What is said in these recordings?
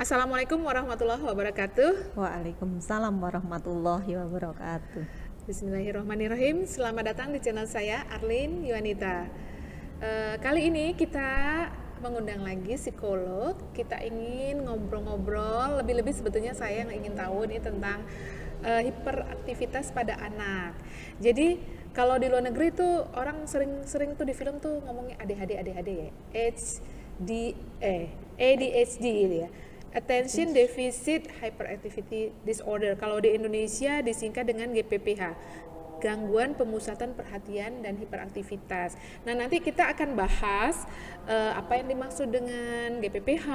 Assalamualaikum warahmatullahi wabarakatuh. Waalaikumsalam warahmatullahi wabarakatuh. Bismillahirrahmanirrahim. Selamat datang di channel saya, Arlin Yuanita. Kali ini kita mengundang lagi psikolog. Kita ingin ngobrol-ngobrol. Lebih-lebih sebetulnya saya yang ingin tahu nih tentang hiperaktivitas pada anak. Jadi kalau di luar negeri tuh orang sering tuh di film tuh ngomongnya ADHD ya, ADHD gitu ya. Attention Deficit Hyperactivity Disorder. Kalau di Indonesia disingkat dengan GPPH, gangguan pemusatan perhatian dan hiperaktivitas. Nah, nanti kita akan bahas apa yang dimaksud dengan GPPH,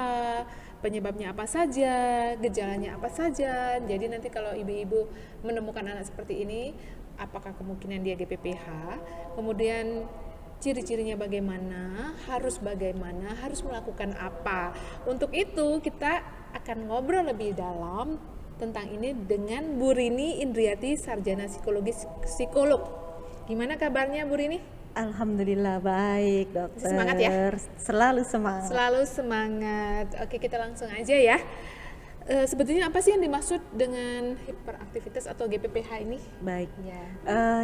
penyebabnya apa saja, gejalanya apa saja. Jadi nanti kalau ibu-ibu menemukan anak seperti ini, apakah kemungkinan dia GPPH, kemudian ciri-cirinya bagaimana, harus melakukan apa. Untuk itu kita akan ngobrol lebih dalam tentang ini dengan Bu Rini Indriati, Sarjana Psikolog. Gimana kabarnya Bu Rini? Alhamdulillah baik, dokter. Semangat ya? Selalu semangat. Selalu semangat. Oke, kita langsung aja ya. Sebetulnya apa sih yang dimaksud dengan hiperaktivitas atau GPPH ini? Baik. Ya.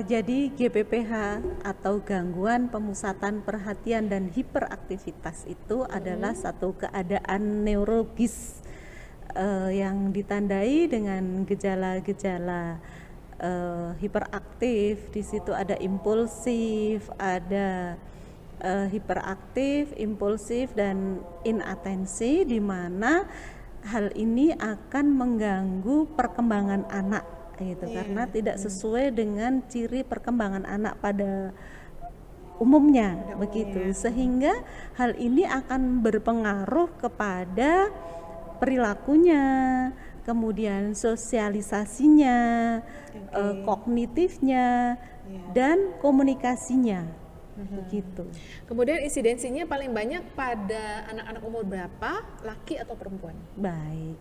Jadi GPPH atau gangguan pemusatan perhatian dan hiperaktivitas itu adalah satu keadaan neurologis yang ditandai dengan gejala-gejala hiperaktif. Di situ ada impulsif, ada hiperaktif, impulsif, dan inatensi, di mana hal ini akan mengganggu perkembangan anak gitu, karena tidak sesuai dengan ciri perkembangan anak pada umumnya begitu, sehingga hal ini akan berpengaruh kepada perilakunya, kemudian sosialisasinya, kognitifnya, dan komunikasinya. Begitu. Kemudian insidensinya paling banyak pada anak-anak umur berapa, laki atau perempuan? Baik,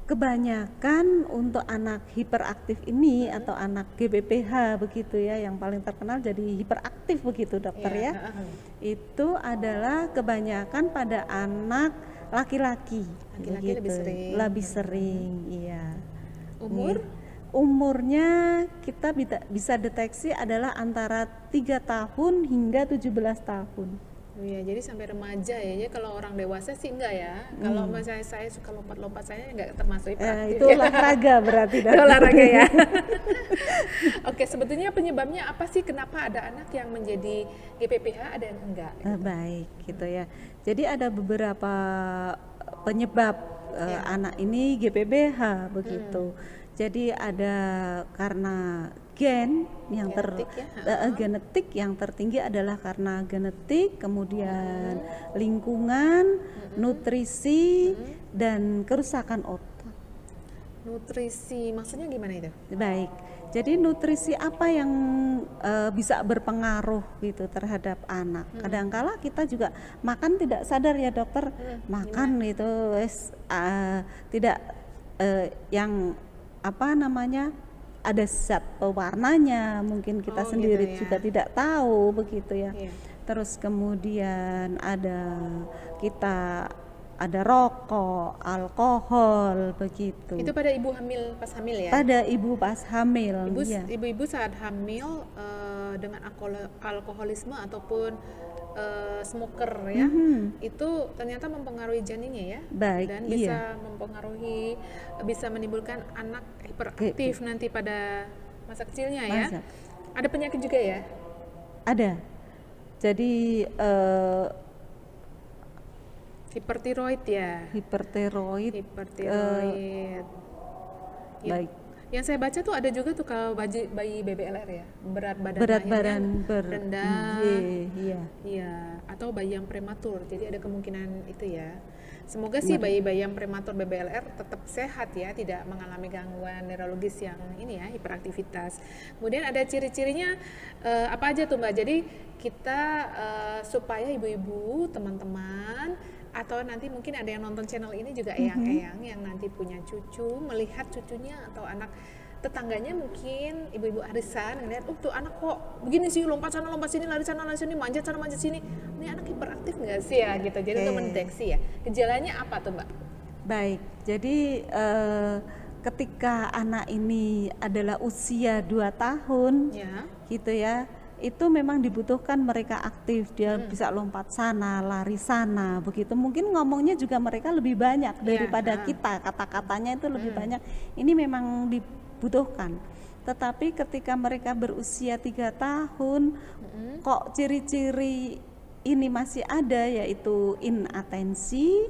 kebanyakan untuk anak hiperaktif ini atau anak GPPH begitu ya, yang paling terkenal jadi hiperaktif begitu dokter ya. Itu adalah kebanyakan pada anak laki-laki. Laki-laki Begitu. Lebih sering, iya. Umurnya kita bisa deteksi adalah antara 3 tahun hingga 17 tahun. Oh iya, jadi sampai remaja ya. Jadi kalau orang dewasa sih enggak ya. Kalau misalnya saya suka lompat-lompat, saya enggak termasuk hiperaktif. Itu olahraga berarti. Itu olahraga ya. Oke, sebetulnya penyebabnya apa sih? Kenapa ada anak yang menjadi GPPH, ada yang enggak? Baik, gitu ya. Jadi ada beberapa penyebab anak ini GPPH begitu. Jadi ada karena gen yang genetik yang tertinggi adalah karena genetik, kemudian lingkungan, nutrisi, dan kerusakan otot. Nutrisi, maksudnya gimana itu? Baik, jadi nutrisi apa yang bisa berpengaruh gitu terhadap anak. Kadangkala kita juga makan tidak sadar ya dokter, makan itu tidak yang apa namanya, ada zat pewarnanya, mungkin kita sendiri juga tidak tahu begitu ya. Terus kemudian ada rokok, alkohol begitu. Itu pada ibu hamil, pas hamil ya? Pada ibu pas hamil. Ibu-ibu saat hamil dengan alkoholisme ataupun smoker ya, itu ternyata mempengaruhi janinnya ya. Baik, dan bisa mempengaruhi, bisa menimbulkan anak hiperaktif nanti pada masa kecilnya ya. Ada penyakit juga ya? Ada. Jadi hipertiroid ya. Hipertiroid. Baik. Yang saya baca tuh ada juga tuh kalau bayi BBLR ya, berat badan rendah. Iya, atau bayi yang prematur. Jadi ada kemungkinan itu ya. Semoga sih bayi-bayi yang prematur BBLR tetap sehat ya, tidak mengalami gangguan neurologis yang ini ya, hiperaktivitas. Kemudian ada ciri-cirinya apa aja tuh Mbak? Jadi kita supaya ibu-ibu, teman-teman, atau nanti mungkin ada yang nonton channel ini juga eyang-eyang yang nanti punya cucu, melihat cucunya atau anak tetangganya mungkin ibu-ibu arisan ngeliat, oh tuh anak kok begini sih, lompat sana lompat sini, lari sana lari sini, manjat sana manjat sini, ini anak hiperaktif nggak sih ya gitu. Jadi untuk mendeteksi ya, gejalanya apa tuh Mbak? Baik, jadi ketika anak ini adalah usia 2 tahun Ya. gitu ya, itu memang dibutuhkan mereka aktif, dia bisa lompat sana, lari sana, begitu. Mungkin ngomongnya juga mereka lebih banyak daripada kita, kata-katanya itu lebih banyak. Ini memang dibutuhkan. Tetapi ketika mereka berusia 3 tahun, kok ciri-ciri ini masih ada, yaitu inatensi,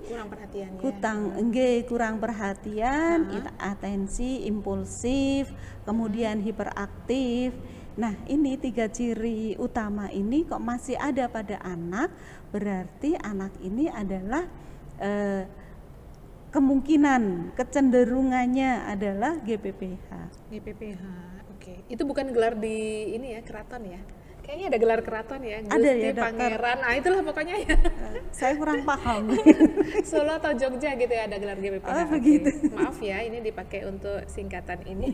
kurang perhatian, inatensi, impulsif, kemudian hiperaktif. Nah, ini 3 ciri utama ini kok masih ada pada anak, berarti anak ini adalah kemungkinan, kecenderungannya adalah GPPH. GPPH, oke. Itu bukan gelar di ini ya, keraton ya? Kayaknya ada gelar keraton ya, Gusti, ada ya, Pangeran, nah itulah pokoknya ya. Saya kurang paham. Solo atau Jogja gitu ya, ada gelar GPPH. Oh, begitu. Maaf ya, ini dipakai untuk singkatan ini.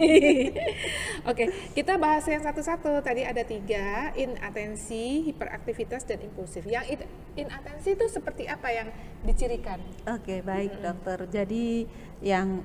Oke, kita bahas yang satu-satu. Tadi ada 3, inatensi, hiperaktivitas, dan impulsif. Yang inatensi itu seperti apa yang dicirikan? Oke, baik dokter. Jadi yang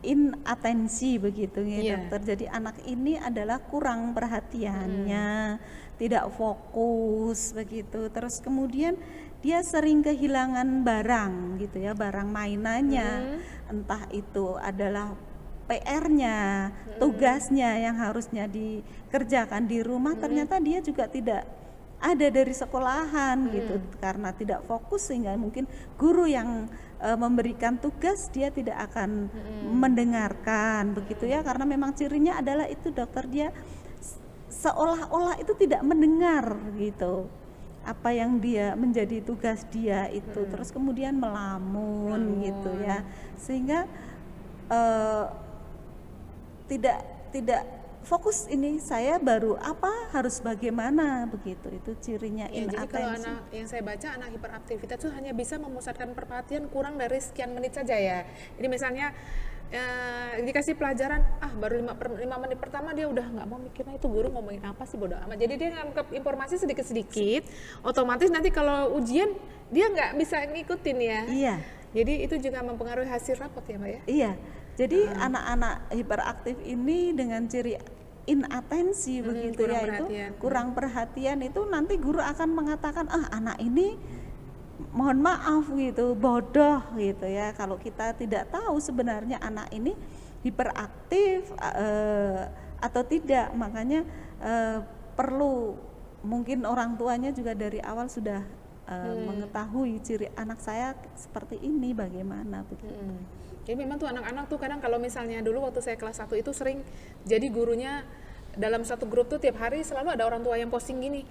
inatensi begitu ya dokter. Jadi anak ini adalah kurang perhatiannya, tidak fokus begitu. Terus kemudian dia sering kehilangan barang gitu ya, barang mainannya. Entah itu adalah PR-nya, tugasnya yang harusnya dikerjakan di rumah, ternyata dia juga tidak ada dari sekolahan gitu, karena tidak fokus sehingga mungkin guru yang memberikan tugas dia tidak akan mendengarkan begitu ya, karena memang cirinya adalah itu dokter, dia seolah-olah itu tidak mendengar gitu apa yang dia menjadi tugas dia itu, terus kemudian melamun gitu ya, sehingga tidak fokus, ini saya baru apa, harus bagaimana begitu, itu cirinya ya, inatensi. Jadi kalau anak yang saya baca, anak hiperaktivitas itu hanya bisa memusatkan perhatian kurang dari sekian menit saja ya. Jadi misalnya dikasih pelajaran, baru 5 menit pertama dia udah nggak mau mikirnya itu guru ngomongin apa sih, bodoh amat. Jadi dia nangkep informasi sedikit-sedikit, otomatis nanti kalau ujian dia nggak bisa ngikutin ya. Iya. Jadi itu juga mempengaruhi hasil rapot ya Mbak ya? Iya. Jadi anak-anak hiperaktif ini dengan ciri inatensi begitu ya, itu kurang perhatian, itu nanti guru akan mengatakan anak ini mohon maaf gitu, bodoh gitu ya, kalau kita tidak tahu sebenarnya anak ini hiperaktif atau tidak. Makanya perlu mungkin orang tuanya juga dari awal sudah mengetahui ciri anak saya seperti ini bagaimana begitu. Jadi memang tuh anak-anak tuh kadang kalau misalnya dulu waktu saya kelas 1 itu sering, jadi gurunya dalam satu grup tuh tiap hari selalu ada orang tua yang posting gini,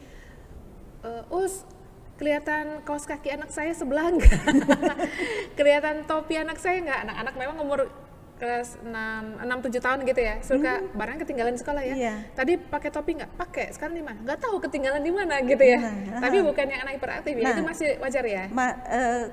kelihatan kaos kaki anak saya sebelah enggak? Kelihatan topi anak saya enggak? Anak-anak memang umur kelas 6-7 tahun gitu ya, suka barang ketinggalan sekolah ya. Iya. Tadi pakai topi nggak? Pakai. Sekarang di mana? Nggak tahu ketinggalan di mana gitu ya. Tapi bukan yang anak hiperaktif ya, itu masih wajar ya.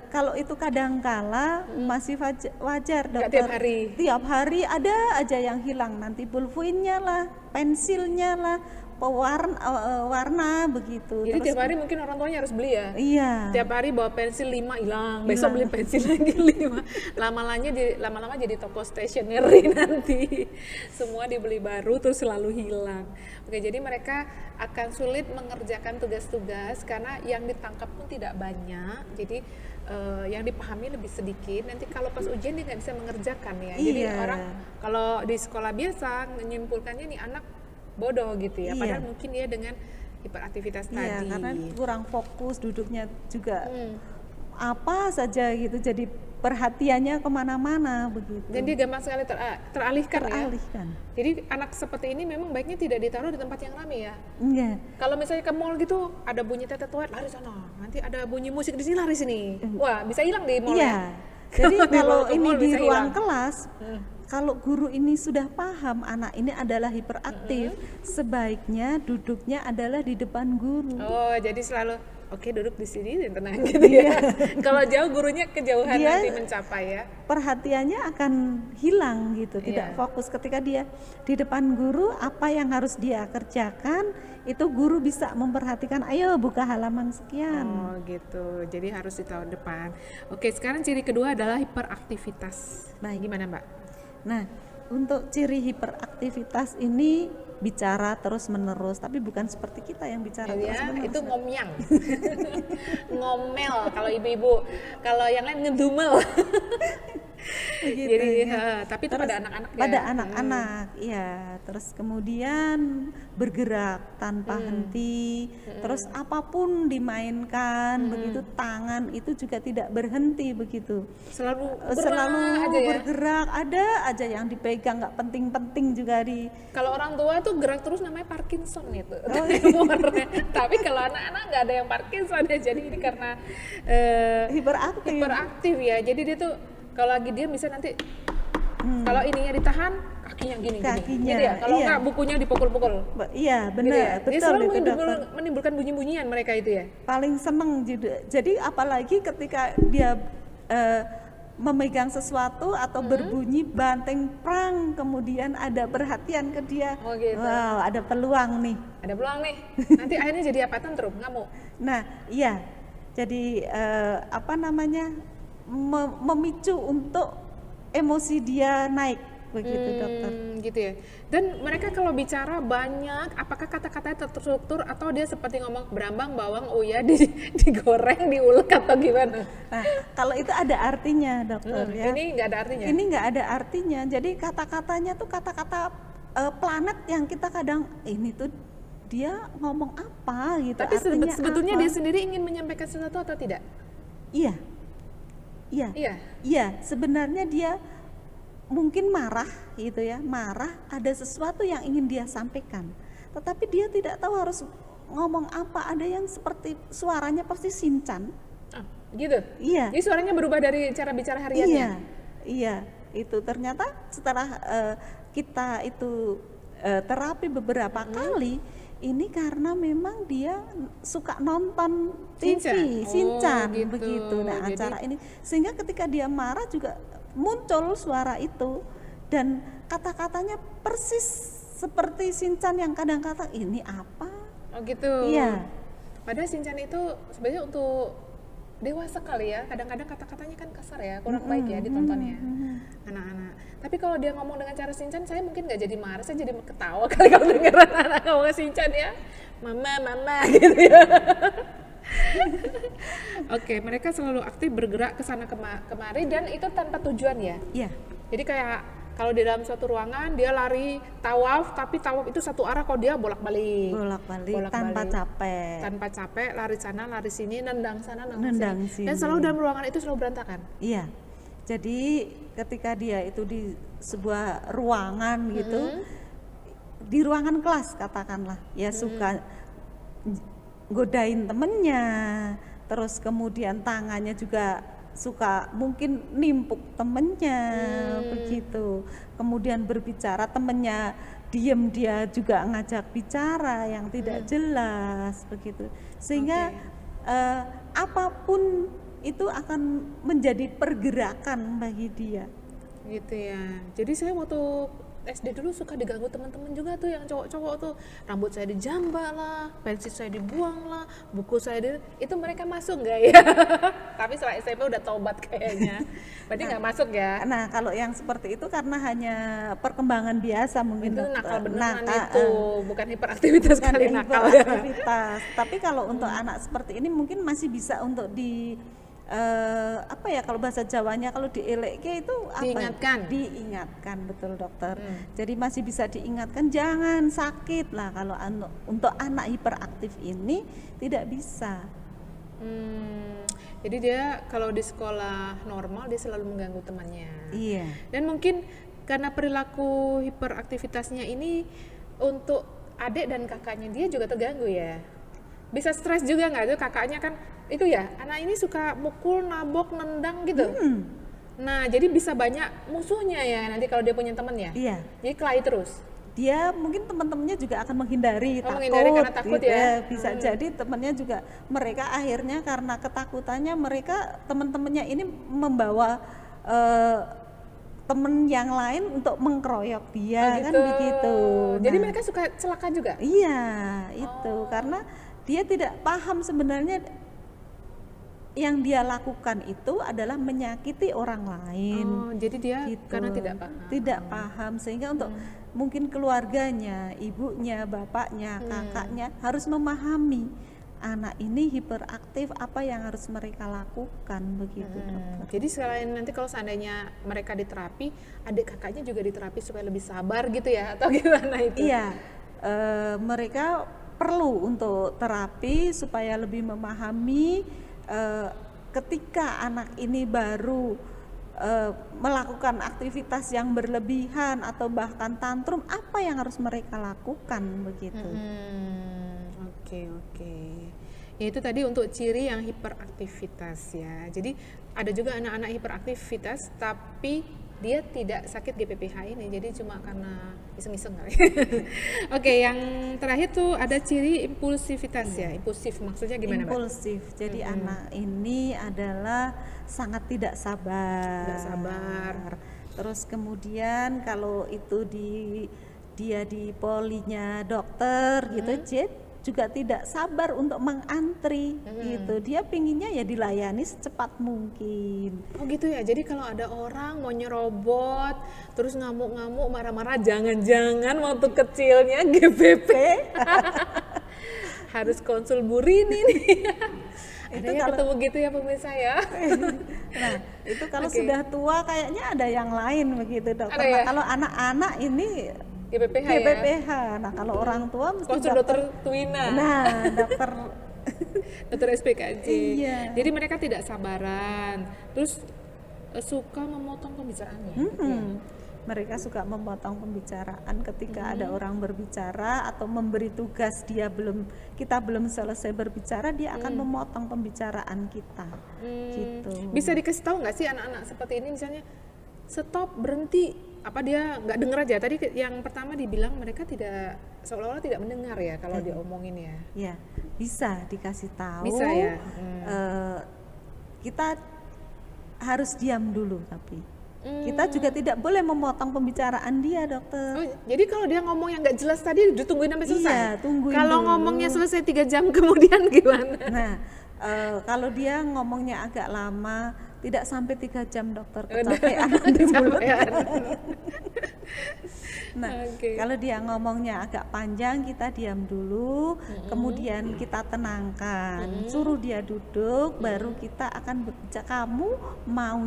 Kalau itu kadangkala masih wajar dokter. Nggak tiap hari. Tiap hari ada aja yang hilang, nanti pulpennya lah, pensilnya lah, warna begitu. Jadi terus tiap hari mungkin orang tuanya harus beli ya. Iya. Tiap hari bawa pensil 5 hilang, besok beli pensil lagi 5. Lama-lama jadi toko stationery nanti. Semua dibeli baru terus selalu hilang. Oke, jadi mereka akan sulit mengerjakan tugas-tugas karena yang ditangkap pun tidak banyak. Jadi yang dipahami lebih sedikit. Nanti kalau pas ujian dia nggak bisa mengerjakan ya. Jadi orang kalau di sekolah biasa menyimpulkannya nih anak bodoh gitu ya, padahal mungkin dia dengan hiperaktivitas tadi. Karena kurang fokus, duduknya juga apa saja gitu, jadi perhatiannya kemana-mana begitu. Dan dia gampang sekali teralihkan ya. Jadi anak seperti ini memang baiknya tidak ditaruh di tempat yang ramai ya. Enggak. Kalau misalnya ke mall gitu, ada bunyi tetet-tetet, lari sana. Nanti ada bunyi musik di sini, lari sini. Wah, bisa hilang di mall ya. Jadi kalau ini di ruang kelas, kalau guru ini sudah paham anak ini adalah hiperaktif, sebaiknya duduknya adalah di depan guru. Oh, jadi selalu oke duduk di sini dan tenang gitu ya. Kalau jauh gurunya kejauhan Dia- nanti mencapai ya. Perhatiannya akan hilang gitu, tidak Iya. fokus ketika dia di depan guru. Apa yang harus dia kerjakan itu guru bisa memperhatikan, ayo buka halaman sekian. Oh gitu, jadi harus di tahun depan. Oke, sekarang ciri kedua adalah hiperaktivitas. Baik. Gimana Mbak? Nah, untuk ciri hiperaktivitas ini bicara terus menerus, tapi bukan seperti kita yang bicara terus Ya, menerus. itu ngomyang. Ngomel kalau ibu-ibu. Kalau yang lain ngedumel. Begitu, Jadi, ya. tapi itu Terus pada anak-anak ya. pada anak-anak, ya. Terus kemudian bergerak tanpa henti. Terus apapun dimainkan, begitu tangan itu juga tidak berhenti begitu. Selalu Selalu bergerak aja ya. bergerak, ada aja yang dipegang, nggak penting-penting juga di. Kalau orang tua tuh gerak terus namanya Parkinson itu. Oh, Umurnya. Tapi kalau anak-anak nggak ada yang Parkinson ya. Jadi ini karena Hiperaktif. hiperaktif ya. Jadi dia tuh kalau lagi dia bisa nanti kalau ininya ditahan kakinya gini Kakinya, gitu ya. Kalau iya. nggak bukunya dipukul-pukul. Iya, Gitu benar, ya. Dia betul selalu itu dokter. menimbulkan bunyi-bunyian mereka itu ya. Paling seneng juga. Jadi apalagi ketika dia memegang sesuatu atau berbunyi banteng prang, kemudian ada perhatian ke dia. Oh, gitu. Wow, ada peluang nih. Ada peluang nih. Nanti akhirnya jadi apa tantrum, ngamuk. Nah, iya. Jadi apa namanya? Memicu untuk emosi dia naik begitu, dokter. Gitu ya. Dan mereka kalau bicara banyak, apakah kata-katanya terstruktur atau dia seperti ngomong berambang bawang uya digoreng diulek atau gimana? Nah, kalau itu ada artinya, dokter ya. Ini nggak ada artinya. Ini nggak ada artinya. Jadi kata-katanya tuh kata-kata planet yang kita kadang ini tuh dia ngomong apa gitu. Tapi artinya sebetulnya apa? dia sendiri ingin menyampaikan sesuatu atau tidak? Iya. Iya. Iya. Iya, sebenarnya dia mungkin marah gitu ya, marah ada sesuatu yang ingin dia sampaikan. Tetapi dia tidak tahu harus ngomong apa. Ada yang seperti suaranya pasti Shinchan. Ah, gitu. Iya. Jadi suaranya berubah dari cara bicara hariannya. Iya, iya. Itu ternyata setelah kita itu terapi beberapa kali, ini karena memang dia suka nonton TV, Shinchan. Shinchan Oh, gitu. begitu. Nah, Jadi- acara ini sehingga ketika dia marah juga muncul suara itu dan kata-katanya persis seperti Shinchan yang kadang kata ini apa? Oh gitu. Iya. Padahal Shinchan itu sebenarnya untuk dewasa kali ya. Kadang-kadang kata-katanya kan kasar ya, kurang baik ya ditontonnya. Anak-anak. Tapi kalau dia ngomong dengan cara Shinchan, saya mungkin nggak jadi marah, saya jadi ketawa kali kalau dengar anak-anak ngomong Shinchan ya. Mama gitu ya. Oke, mereka selalu aktif bergerak ke sana kemari dan itu tanpa tujuan ya. Iya. Jadi kayak kalau di dalam suatu ruangan dia lari tawaf, tapi tawaf itu satu arah, kalau dia bolak-balik. Bolak-balik tanpa capek. Tanpa capek, lari sana, lari sini, nendang sana, Nendang sini. Dan sini. selalu dalam ruangan itu selalu berantakan. Iya. Jadi ketika dia itu di sebuah ruangan gitu, di ruangan kelas katakanlah, ya suka godain temennya, terus kemudian tangannya juga suka mungkin nimpuk temennya begitu. Kemudian berbicara temennya diem, dia juga ngajak bicara yang tidak jelas begitu. Sehingga apapun itu akan menjadi pergerakan bagi dia. Gitu ya. Jadi saya waktu SD dulu suka diganggu teman-teman juga tuh yang cowok-cowok tuh, rambut saya dijambak lah, pensil saya dibuang lah, buku saya itu mereka masuk nggak ya? Tapi setelah SMP udah tobat kayaknya, berarti nggak masuk ya? Nah, kalau yang seperti itu karena hanya perkembangan biasa mungkin, Itu dokter. nakal beneran Nakal, itu, bukan hiperaktivitas bukan kali nakal ya. hiperaktivitas. Tapi kalau untuk anak seperti ini mungkin masih bisa untuk di apa ya, kalau bahasa Jawanya kalau dieleke itu apa? Diingatkan. Diingatkan, betul dokter. Jadi masih bisa diingatkan, jangan sakit lah kalau untuk anak hiperaktif ini tidak bisa. Jadi dia kalau di sekolah normal dia selalu mengganggu temannya. Iya. Dan mungkin karena perilaku hiperaktivitasnya ini untuk adik dan kakaknya dia juga terganggu ya. Bisa stres juga nggak tuh kakaknya kan itu ya, anak ini suka mukul, nabok, nendang gitu. Nah jadi bisa banyak musuhnya ya nanti kalau dia punya temen ya. Iya. Jadi kelahi terus. dia mungkin teman-temannya juga akan menghindari, menghindari karena takut gitu ya. bisa jadi temannya juga, mereka akhirnya karena ketakutannya mereka teman-temannya ini membawa temen yang lain untuk mengkeroyok dia, kan begitu. Jadi Nah, mereka suka celaka juga. iya itu karena dia tidak paham sebenarnya yang dia lakukan itu adalah menyakiti orang lain. Jadi dia Gitu. karena tidak paham. Tidak paham sehingga untuk mungkin keluarganya, ibunya, bapaknya, kakaknya harus memahami anak ini hiperaktif, apa yang harus mereka lakukan begitu, dokter. Jadi selain nanti kalau seandainya mereka diterapi, adik kakaknya juga diterapi supaya lebih sabar gitu ya, atau gimana itu? Iya, mereka perlu untuk terapi supaya lebih memahami ketika anak ini baru melakukan aktivitas yang berlebihan atau bahkan tantrum, apa yang harus mereka lakukan begitu. Oke. Ya itu tadi untuk ciri yang hiperaktivitas ya. Jadi ada juga anak-anak hiperaktivitas tapi dia tidak sakit GPPH ini, jadi cuma karena iseng-iseng kali. Oke, yang terakhir tuh ada ciri impulsivitas ya. Impulsif maksudnya gimana, Mbak? Impulsif. Jadi anak ini adalah sangat tidak sabar. Tidak sabar. Terus kemudian kalau itu dia di polinya dokter gitu, dia juga tidak sabar untuk mengantri gitu. Dia pinginnya ya dilayani secepat mungkin. Oh gitu ya, jadi kalau ada orang mau nyerobot terus ngamuk-ngamuk marah-marah, jangan-jangan waktu kecilnya GPP harus konsul Bu Rini nih. Ada yang ketemu gitu ya pemirsa ya. Nah itu kalau sudah tua kayaknya ada yang lain begitu, dokter. Ada ya? Nah, kalau anak-anak ini GPPH ya? GPPH. Nah kalau orang tua mesti konsul dokter Twina. Nah dokter dokter SPKJ. Iya. Jadi mereka tidak sabaran, terus suka memotong pembicaraannya. Gitu ya? Mereka suka memotong pembicaraan ketika ada orang berbicara atau memberi tugas kita belum selesai berbicara, dia akan memotong pembicaraan kita. Gitu. Bisa dikasih tahu nggak sih anak-anak seperti ini misalnya stop, berhenti, apa dia nggak dengar aja? Tadi yang pertama dibilang mereka tidak, seolah-olah tidak mendengar ya kalau diomongin ya. Ya, bisa dikasih tahu. Bisa ya. Kita harus diam dulu tapi. Kita juga tidak boleh memotong pembicaraan dia, dokter. Oh, jadi kalau dia ngomong yang nggak jelas tadi ditungguin sampai selesai? Iya, tungguin kalau dulu. Ngomongnya selesai 3 jam kemudian gimana? Nah, kalau dia ngomongnya agak lama, tidak sampai 3 jam, dokter, kecapean di mulut. Nah, kalau dia ngomongnya agak panjang, kita diam dulu, kemudian kita tenangkan, suruh dia duduk, baru kita akan berbicara, kamu mau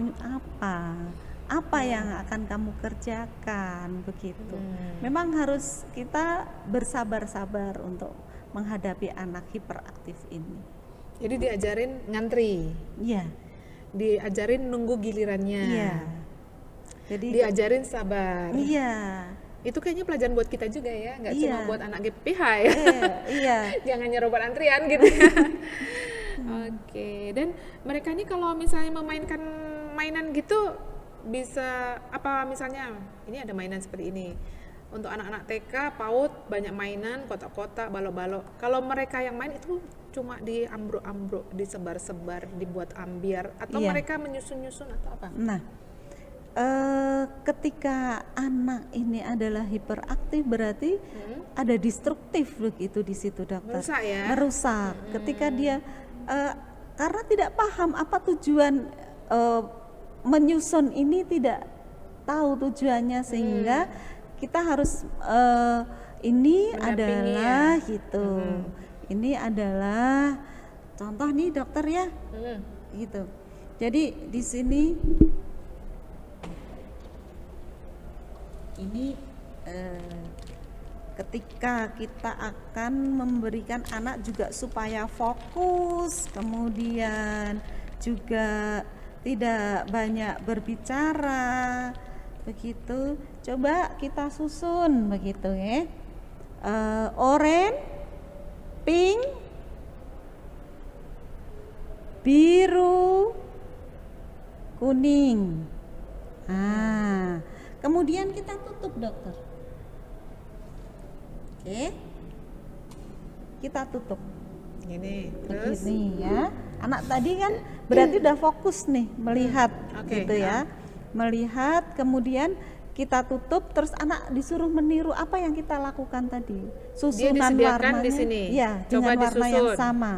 apa yang akan kamu kerjakan begitu. Memang harus kita bersabar-sabar untuk menghadapi anak hiperaktif ini. Jadi diajarin ngantri. Iya. Diajarin nunggu gilirannya. Iya. Jadi diajarin sabar. Iya. Itu kayaknya pelajaran buat kita juga ya, nggak cuma buat anak GPH ya. Iya. Jangan nyerobot antrian gitu ya. Oke. Dan mereka ini kalau misalnya memainkan mainan gitu bisa apa, misalnya ini ada mainan seperti ini untuk anak-anak TK, PAUD banyak mainan, kotak-kotak, balok-balok. Kalau mereka yang main itu cuma di ambruk-ambruk, disebar-sebar, dibuat ambiar, atau mereka menyusun-nyusun atau apa? Nah, ketika anak ini adalah hiperaktif berarti ada destruktif begitu di situ, dokter. Merusak ya? Merusak. Ketika dia karena tidak paham apa tujuan menyusun ini, tidak tahu tujuannya, sehingga kita harus ini adalah gitu. Ini adalah contoh nih, dokter ya. Gitu. Jadi di sini ini ketika kita akan memberikan anak juga supaya fokus, kemudian juga tidak banyak berbicara begitu. Coba kita susun begitu ya. Oranye, pink, biru, kuning. Kemudian kita tutup, dokter. Oke. Kita tutup. Gini, terus Begini ya. Anak tadi kan berarti udah fokus nih melihat Oke, gitu ya. Melihat, kemudian kita tutup, terus anak disuruh meniru apa yang kita lakukan tadi. Susunan disediakan warnanya di sini. ya, Coba dengan warna yang disusun. sama.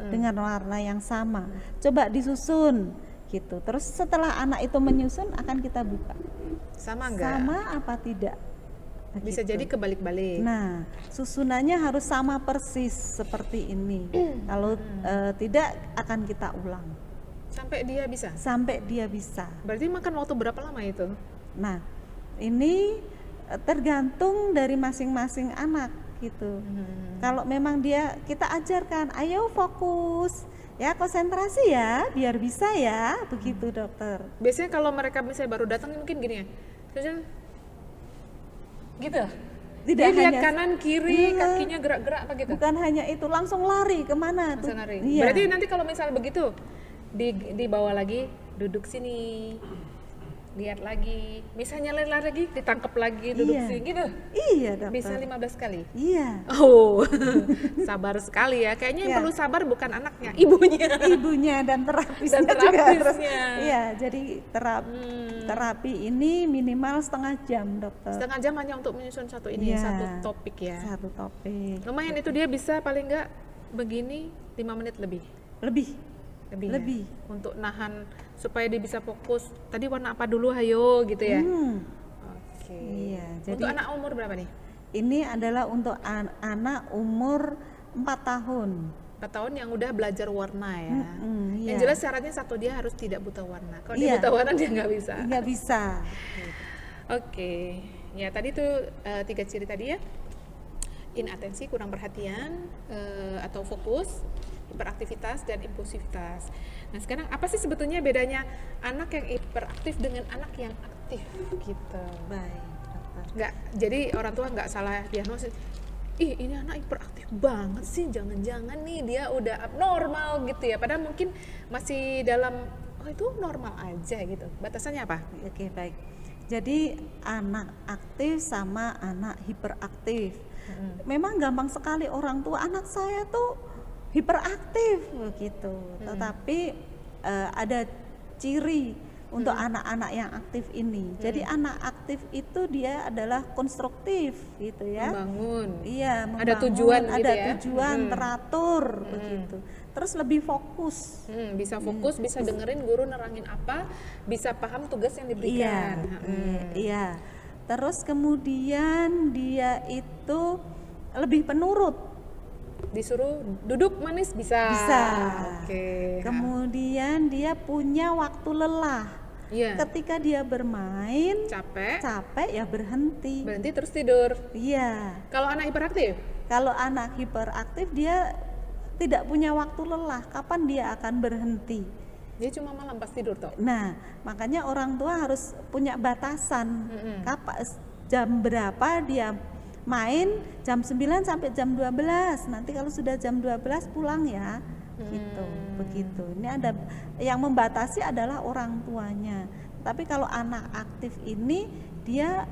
Dengan warna yang sama. Coba disusun gitu. Terus setelah anak itu menyusun akan kita buka. sama nggak? Sama apa tidak? Bisa Begitu. jadi kebalik-balik. Nah, susunannya harus sama persis seperti ini. Kalau tidak akan kita ulang Sampai dia bisa. sampai dia bisa. Berarti makan waktu berapa lama itu? Nah, ini tergantung dari masing-masing anak gitu. Kalau memang dia kita ajarkan, ayo fokus, ya konsentrasi ya, biar bisa ya, begitu dokter. Biasanya kalau mereka misalnya baru datang mungkin gini ya. Terus gitu. Tidak Dia lihat hanya kanan kiri, Iya. kakinya gerak-gerak apa gitu. Bukan hanya itu, langsung lari kemana tuh? Langsung lari. Iya. Berarti nanti kalau misalnya begitu dibawa lagi, duduk sini, lihat lagi, misalnya lari lagi, ditangkap lagi, duduk Iya. sini gitu. Iya dokter. Bisa 15 kali. Iya. Oh, sabar sekali ya. Kayaknya yang Iya. perlu sabar bukan anaknya, ibunya. Ibunya dan terapisnya Dan juga harus. terapisnya. Iya, jadi terapi ini minimal setengah jam dokter. Setengah jam hanya untuk menyusun satu ini, Iya. satu topik ya. Satu topik. Lumayan itu dia bisa paling enggak begini 5 menit lebih. Lebih. Lebih. Lebih. Ya? Untuk nahan supaya dia bisa fokus. Tadi warna apa dulu hayo gitu ya. Oke. Iya, Untuk jadi anak umur berapa nih? ini adalah untuk anak umur 4 tahun. 4 tahun yang udah belajar warna ya. Iya. Yang jelas syaratnya satu, dia harus tidak buta warna. Kalau dia Iya. buta warna dia nggak bisa. Nggak bisa. Oke, ya tadi tuh 3 ciri tadi ya. Inatensi, kurang perhatian, atau fokus, hiperaktivitas, dan impulsivitas. Nah sekarang apa sih sebetulnya bedanya anak yang hiperaktif dengan anak yang aktif gitu? Baik, dokter. Nggak, jadi orang tua nggak salah diagnosis. Ih ini anak hiperaktif banget sih, jangan-jangan nih dia udah abnormal gitu ya. Padahal mungkin masih dalam, oh itu normal aja gitu. Batasannya apa? Oke, baik. Jadi anak aktif sama anak hiperaktif. Memang gampang sekali orang tua, anak saya tuh hiperaktif begitu. Tetapi ada ciri untuk anak-anak yang aktif ini. Jadi anak aktif itu dia adalah konstruktif gitu ya. Membangun. Iya, Ada membangun, tujuan gitu ada ya. tujuan, teratur begitu. Terus lebih fokus. Bisa fokus, bisa dengerin guru nerangin apa, bisa paham tugas yang Iya, diberikan. iya. Terus kemudian dia itu lebih penurut. Disuruh duduk manis bisa. Bisa. Oke. Kemudian dia punya waktu lelah. Iya. Ketika dia bermain, Capek, capek ya berhenti. berhenti terus tidur. Iya. Kalau anak hiperaktif, Kalau anak hiperaktif dia tidak punya waktu lelah. Kapan dia akan berhenti? dia cuma malam pas tidur toh. Nah, makanya orang tua harus punya batasan. Jam berapa dia main, jam 9 sampai jam 12. Nanti kalau sudah jam 12 pulang ya. Gitu, begitu. Ini ada yang membatasi adalah orang tuanya. Tapi kalau anak aktif ini dia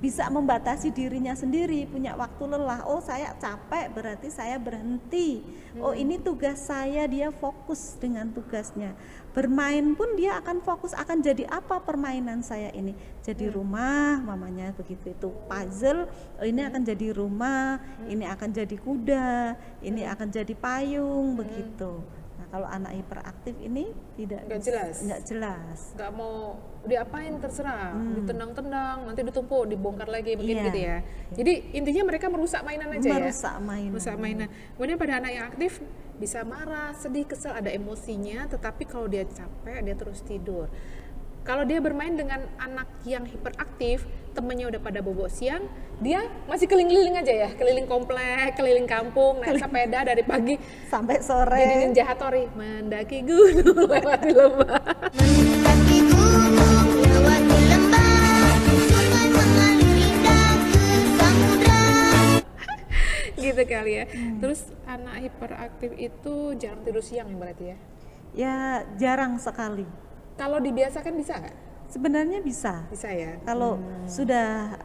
bisa membatasi dirinya sendiri, punya waktu lelah. Oh, saya capek berarti saya berhenti. Oh, ini tugas saya, dia fokus dengan tugasnya. Bermain pun dia akan fokus, akan jadi apa permainan saya ini? Jadi rumah, mamanya begitu itu puzzle. Oh, ini akan jadi rumah, ini akan jadi kuda, ini akan jadi payung, begitu. Nah, kalau anak hiperaktif ini tidak Nggak jelas. nggak jelas. Nggak mau diapain terserah, ditendang-tendang, nanti ditumpuk, dibongkar lagi begini Iya. gitu ya. Jadi intinya mereka merusak mainan aja ya. Merusak mainan. Merusak mainan. Kemudian pada anak yang aktif bisa marah, sedih, kesel, ada emosinya, tetapi kalau dia capek dia terus tidur. Kalau dia bermain dengan anak yang hiperaktif, temennya udah pada bobo siang, dia masih keliling-keliling aja ya, keliling komplek, keliling kampung, naik sepeda dari pagi, Sampai sore. jadi ninja Hattori, mendaki gunung, lewati lembah. Mendaki gunung, lewati lembah, sungai mengalir indah ke samudra. Gitu kali ya. Terus anak hiperaktif itu jarang tidur siang ya berarti ya? Ya jarang sekali. Kalau dibiasakan bisa nggak? Sebenarnya bisa. Bisa ya. Kalau sudah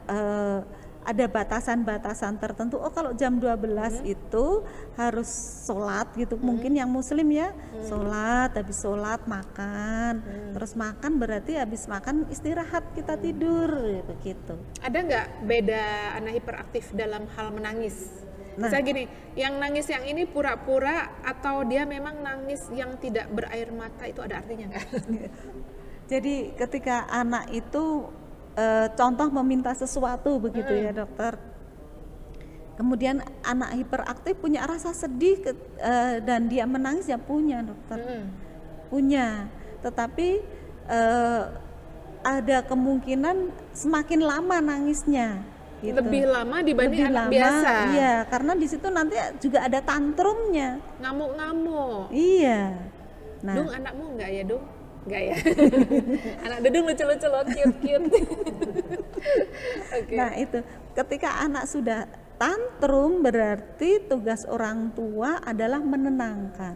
ada batasan-batasan tertentu. Oh, kalau jam 12 itu harus sholat gitu. Mungkin yang muslim ya, sholat, habis sholat makan. Terus makan berarti habis makan istirahat, kita tidur begitu. Ada nggak beda anak hiperaktif dalam hal menangis? Nah. Misalnya gini, yang nangis yang ini pura-pura atau dia memang nangis yang tidak berair mata, itu ada artinya nggak? Jadi ketika anak itu contoh meminta sesuatu begitu ya dokter. Kemudian anak hiperaktif punya rasa sedih dan dia menangis ya punya dokter. Punya. Tetapi ada kemungkinan semakin lama nangisnya. Gitu. Lebih lama dibanding Lebih anak lama, biasa. Iya, karena di situ nanti juga ada tantrumnya. Ngamuk-ngamuk. Iya. Nah, Dung, anakmu enggak ya, Dung? Enggak ya. Anak Dudung lucu-lucu loh, cute-cute. Oke. nah itu ketika anak sudah tantrum berarti tugas orang tua adalah menenangkan.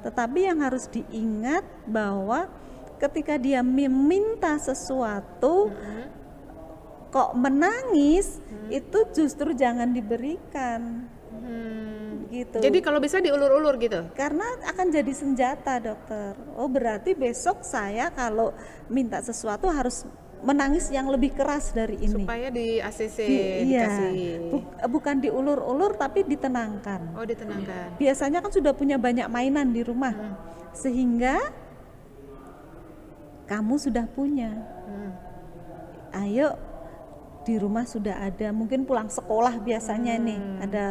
Tetapi yang harus diingat bahwa ketika dia meminta sesuatu kok menangis, itu justru jangan diberikan. Gitu. Jadi kalau bisa diulur-ulur gitu. Karena akan jadi senjata dokter. Oh berarti besok saya kalau minta sesuatu harus menangis yang lebih keras dari ini. Supaya di ACC Iya. dikasih. Bukan diulur-ulur tapi ditenangkan. Oh, ditenangkan. Biasanya kan sudah punya banyak mainan di rumah. Sehingga kamu sudah punya. Ayo, di rumah sudah ada, mungkin pulang sekolah biasanya nih ada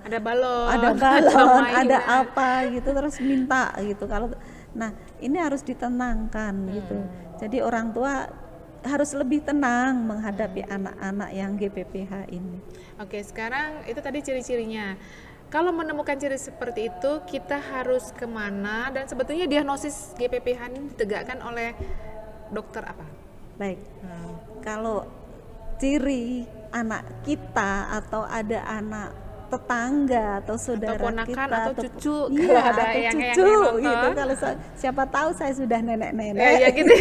Ada balon. ada balon, mainan. ada apa gitu, terus minta gitu. Kalau nah ini harus ditenangkan gitu. Jadi orang tua harus lebih tenang menghadapi anak-anak yang GPPH ini. Oke, sekarang itu tadi ciri-cirinya. Kalau menemukan ciri seperti itu, kita harus kemana? Dan sebetulnya diagnosis GPPH ini ditegakkan oleh dokter apa? Baik, kalau ciri anak kita atau ada anak tetangga atau saudara ponakan kita atau cucu, iya, kalau ada atau yang cucu nonton. gitu. Kalau siapa tahu saya sudah nenek-nenek. Ya gitu.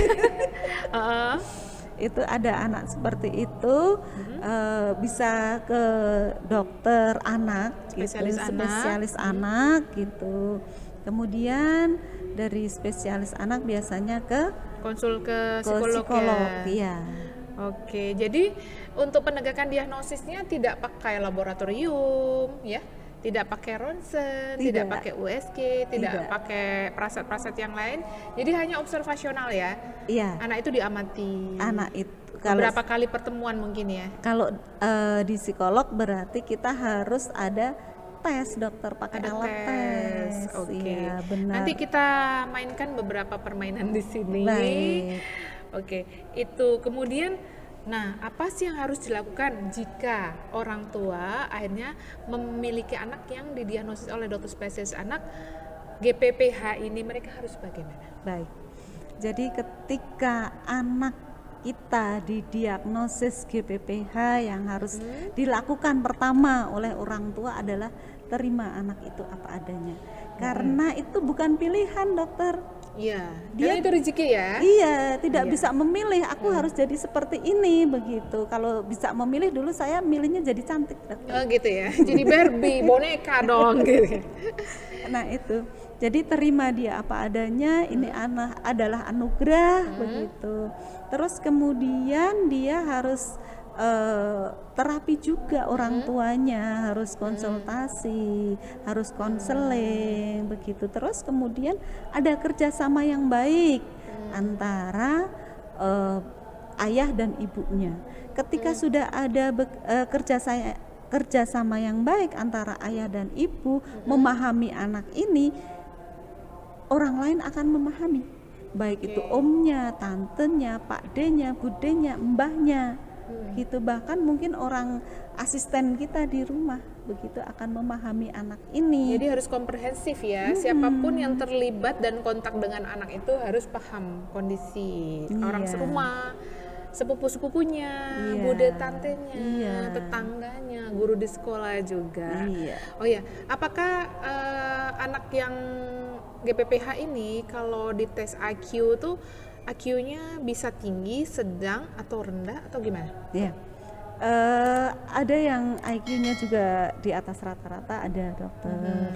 Itu ada anak seperti itu bisa ke dokter anak, Spesialis anak. spesialis anak gitu. Kemudian dari spesialis anak biasanya ke Konsul ke psikolog, psikolog, ya. iya. Oke, jadi untuk penegakan diagnosisnya tidak pakai laboratorium, ya, tidak pakai ronsen, tidak Tidak. pakai USG, tidak Tidak. pakai praset-praset yang lain. Jadi hanya observasional ya. Iya. Anak itu diamati. Anak itu kalau Beberapa kali pertemuan mungkin ya. kalau di psikolog berarti kita harus ada tes dokter, pakai Ada alat tes. Oke. Iya, benar. Nanti kita mainkan beberapa permainan di sini. Baik. Oke, itu kemudian, nah apa sih yang harus dilakukan jika orang tua akhirnya memiliki anak yang didiagnosis oleh dokter spesialis anak GPPH ini, mereka harus bagaimana? Baik. Jadi ketika anak kita didiagnosis GPPH yang harus dilakukan pertama oleh orang tua adalah terima anak itu apa adanya. Karena itu bukan pilihan dokter. Iya, Dia- karena itu rezeki ya. Iya, tidak bisa memilih. Aku harus jadi seperti ini begitu. Kalau bisa memilih dulu saya milihnya jadi cantik, dokter. Oh gitu ya, jadi Barbie, boneka dong gitu. Nah itu. Jadi terima dia apa adanya. Ini anak adalah anugerah begitu. Terus kemudian dia harus terapi juga, orang tuanya harus konsultasi, harus konseling begitu. Terus kemudian ada kerjasama yang baik antara ayah dan ibunya. Ketika sudah ada kerjasama yang baik antara ayah dan ibu memahami anak ini, orang lain akan memahami, baik itu omnya, tantenya, pakdenya, budenya, mbahnya. Gitu, bahkan mungkin orang asisten kita di rumah begitu akan memahami anak ini. Jadi harus komprehensif ya, siapapun yang terlibat dan kontak dengan anak itu harus paham kondisi orang Iya. serumah, sepupu-sepupunya, Iya. bude tantenya, Iya. tetangganya, guru di sekolah juga. Iya. Oh ya, apakah anak yang GPPH ini kalau dites IQ tuh IQ-nya bisa tinggi, sedang, atau rendah, atau gimana? Ya, Ada yang IQ-nya juga di atas rata-rata ada dokter,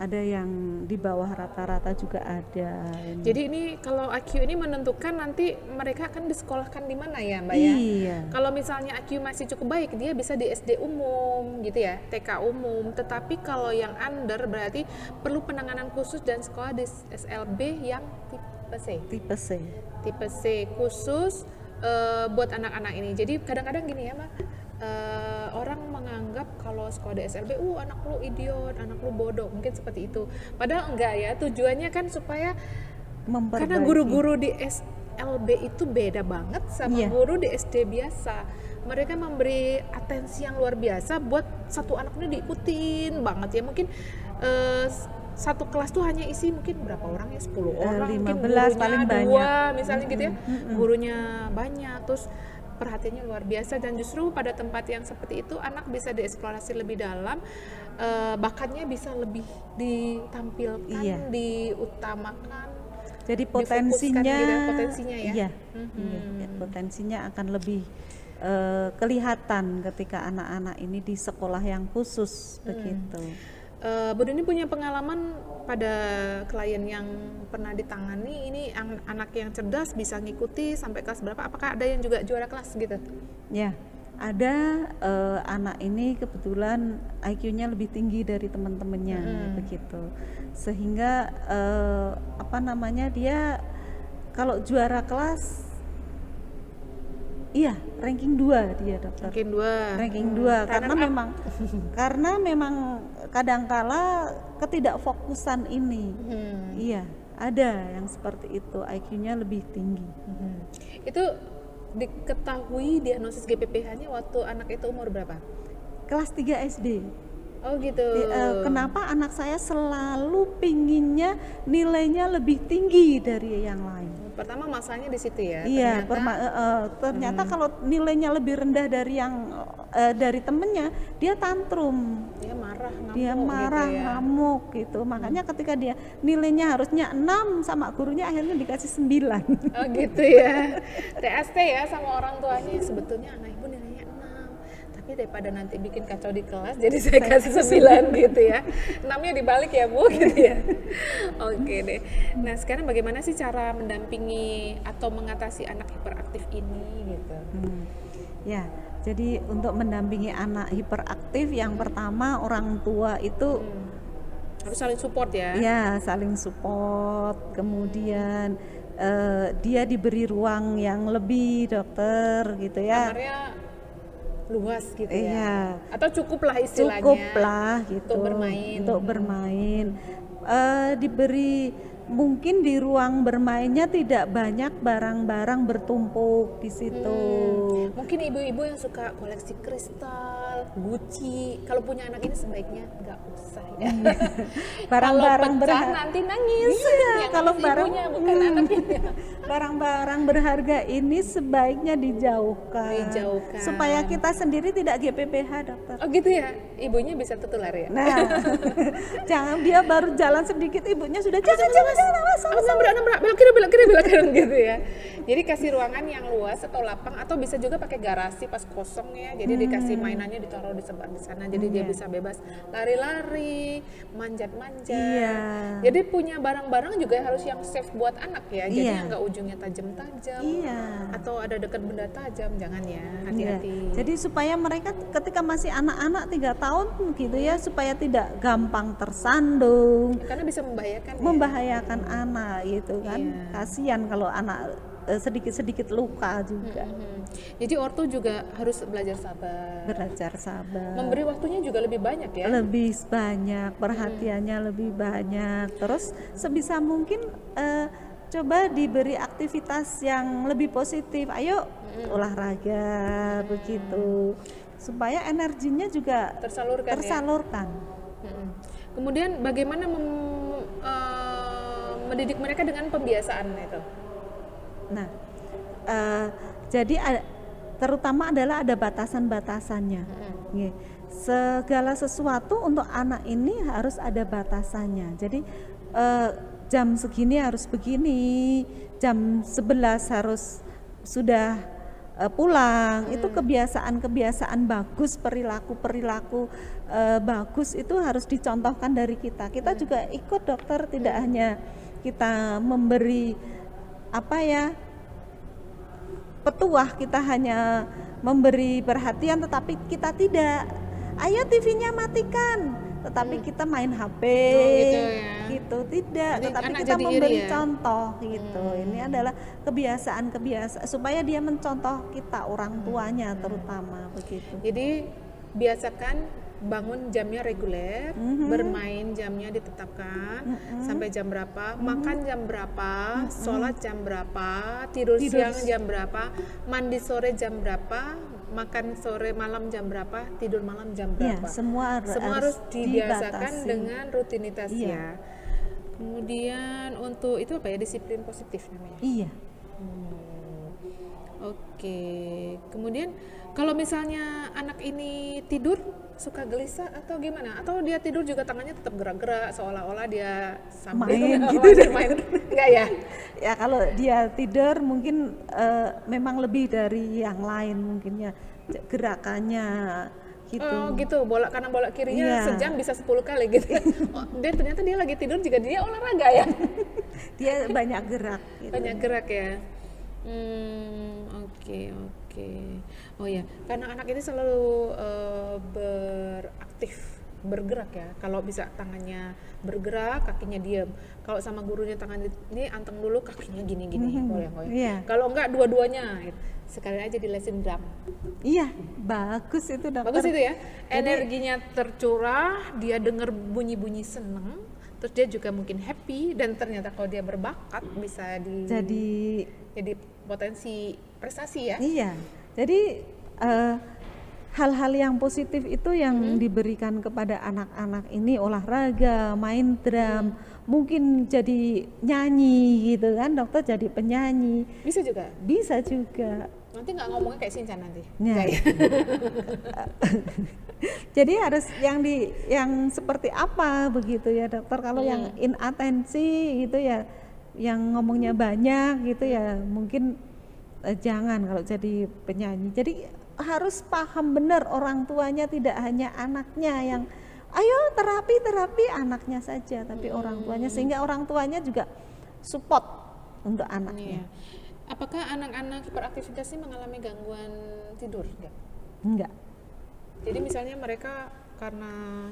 ada yang di bawah rata-rata juga ada. Jadi ini kalau IQ ini menentukan nanti mereka akan disekolahkan di mana ya Mbak ya? Iya. Kalau misalnya IQ masih cukup baik, dia bisa di SD umum gitu ya, TK umum. Tetapi kalau yang under berarti perlu penanganan khusus dan sekolah di SLB yang tipe C. Tipe C. Tipe C khusus buat anak-anak ini. Jadi kadang-kadang gini ya Mbak, orang menganggap kalau sekolah di SLB, anak lu idiot, anak lu bodoh, mungkin seperti itu. Padahal enggak ya, tujuannya kan supaya karena Memperbaiki. guru-guru di SLB itu beda banget sama Iya. guru di SD biasa. Mereka memberi atensi yang luar biasa buat satu anak ini diikutin banget ya. Mungkin satu kelas tuh hanya isi mungkin berapa orang ya, 10 orang, mungkin 15 gurunya paling 2 banyak. misalnya gitu ya, gurunya banyak, terus perhatiannya luar biasa. Dan justru pada tempat yang seperti itu anak bisa dieksplorasi lebih dalam, bakatnya bisa lebih ditampilkan, Iya. diutamakan, Jadi difokuskan potensinya, gitu ya, potensinya ya. iya, iya, potensinya akan lebih kelihatan ketika anak-anak ini di sekolah yang khusus begitu. Bu Dini punya pengalaman pada klien yang pernah ditangani, ini anak yang cerdas bisa ngikuti sampai kelas berapa? Apakah ada yang juga juara kelas gitu? Ya, ada anak ini kebetulan IQ-nya lebih tinggi dari teman-temannya begitu, sehingga dia kalau juara kelas, iya ranking 2 dia dokter. Mungkin 2. Ranking 2 karena memang kadangkala ketidakfokusan ini. Iya, ada yang seperti itu, IQ-nya lebih tinggi. Itu diketahui diagnosis GPPH-nya waktu anak itu umur berapa? Kelas 3 SD. Oh gitu. Kenapa anak saya selalu pinginnya nilainya lebih tinggi dari yang lain? Pertama masalahnya di situ ya. Iya, ternyata ternyata kalau nilainya lebih rendah dari yang dari temennya, dia tantrum. dia marah, ngamuk Dia marah, gitu ya. ngamuk gitu. Makanya ketika dia nilainya harusnya 6 sama gurunya akhirnya dikasih 9. Oh gitu ya. TST ya sama orang tuanya, sebetulnya anak ibu nilainya 6. Tapi daripada nanti bikin kacau di kelas, jadi saya kasih 9 gitu ya. 6-nya dibalik ya Bu gitu ya. Oke deh. Nah sekarang bagaimana sih cara mendampingi atau mengatasi anak hiperaktif ini gitu? Ya, jadi untuk mendampingi anak hiperaktif yang pertama orang tua itu Harus saling support ya. ya saling support, kemudian dia diberi ruang yang lebih dokter gitu ya. Kamarnya luas gitu ya. Iya. Atau cukup lah istilahnya. Cukup lah gitu Untuk bermain. untuk bermain. Diberi mungkin di ruang bermainnya tidak banyak barang-barang bertumpuk di situ. Mungkin ibu-ibu yang suka koleksi kristal, Gucci, kalau punya anak ini sebaiknya nggak usah ya. Barang-barang kalau pecah berharga. nanti nangis. Iya, Yang kalau nangis barang ibunya bukan anaknya. barang-barang berharga ini sebaiknya dijauhkan. Dijauhkan. Supaya kita sendiri tidak GPPH, dokter. Oh gitu ya, ibunya bisa tertular ya. Nah, jangan dia baru jalan sedikit ibunya sudah jangan awas. Nabrak, belok kiri gitu ya. Jadi kasih ruangan yang luas atau lapang, atau bisa juga pakai garasi pas kosong ya. Jadi dikasih mainannya ditaruh di sebelah di sana, jadi dia bisa bebas lari-lari, manjat-manjat. Iya. Jadi punya barang-barang juga harus yang safe buat anak ya. Jadi Iya. yang nggak ujungnya tajam-tajam. Iya. Atau ada dekat benda tajam, jangan ya. Iya. Hati-hati. Jadi supaya mereka ketika masih anak-anak 3 tahun gitu ya, supaya tidak gampang tersandung, Karena bisa membahayakan. Ya. membahayakan anak gitu kan. Iya. Kasihan kalau anak sedikit-sedikit luka juga. Jadi ortu juga harus belajar sabar. Belajar sabar. Memberi waktunya juga lebih banyak ya. Lebih banyak perhatiannya, lebih banyak. Terus sebisa mungkin coba diberi aktivitas yang lebih positif. Ayo olahraga begitu, supaya energinya juga Tersalurkan ya. tersalurkan. Kemudian bagaimana mendidik mereka dengan pembiasaan itu? Nah, jadi terutama adalah ada batasan-batasannya. Nggih. Segala sesuatu untuk anak ini harus ada batasannya. Jadi jam segini harus begini, jam 11 harus sudah pulang, itu kebiasaan-kebiasaan bagus, perilaku-perilaku bagus itu harus dicontohkan dari kita. Kita juga ikut dokter, tidak hanya kita memberi apa ya petuah, kita hanya memberi perhatian, tetapi kita tidak, ayo TV-nya matikan, tetapi kita main HP, gitu ya. gitu tidak, Jadi tetapi anak kita jadi iri memberi ya? contoh gitu. Ini adalah kebiasaan-kebiasaan supaya dia mencontoh kita, orang tuanya terutama begitu. Jadi biasakan bangun jamnya reguler, bermain jamnya ditetapkan sampai jam berapa, makan jam berapa, sholat jam berapa, tidur siang jam berapa, mandi sore jam berapa, makan sore malam jam berapa, tidur malam jam Ya, berapa. semua harus dibiasakan dibatasi. dengan rutinitas Iya. ya. Kemudian untuk itu apa ya, disiplin positif namanya. Iya. Oke, kemudian kalau misalnya anak ini tidur suka gelisah atau gimana? Atau dia tidur juga tangannya tetap gerak-gerak seolah-olah dia sambil Main gitu. main. Enggak ya? Ya kalau dia tidur mungkin memang lebih dari yang lain mungkin ya, gerakannya gitu. Oh gitu, bolak kanan bolak kirinya Iya. sejam bisa 10 kali gitu. Oh, dan ternyata dia lagi tidur juga dia olahraga ya? Dia banyak gerak gitu. Banyak gerak ya. Oke. Oh ya, karena anak ini selalu beraktif, bergerak ya. Kalau bisa tangannya bergerak, kakinya diam. Kalau sama gurunya tangan ini anteng dulu, kakinya gini-gini, goyang-goyang. Iya. Kalau enggak dua-duanya, sekali aja di lesin drum. Iya, bagus itu dokter. Bagus itu ya. Energinya tercurah, dia dengar bunyi-bunyi seneng, terus dia juga mungkin happy, dan ternyata kalau dia berbakat bisa jadi potensi prestasi ya. Iya, jadi hal-hal yang positif itu yang diberikan kepada anak-anak ini, olahraga, main drum, mungkin jadi nyanyi gitu kan, dokter jadi penyanyi, Bisa juga. bisa juga. Nanti nggak ngomongnya kayak Shinchan nanti. Ya. Nggak ya? Jadi harus yang seperti apa begitu ya dokter. Kalau yang inatensi gitu ya, yang ngomongnya banyak gitu ya, mungkin jangan kalau jadi penyanyi. Jadi harus paham benar orang tuanya, tidak hanya anaknya yang ayo terapi anaknya saja, tapi orang tuanya, sehingga orang tuanya juga support untuk anaknya. Iya. Apakah anak-anak hiperaktivitas ini mengalami gangguan tidur? Enggak. Jadi misalnya mereka karena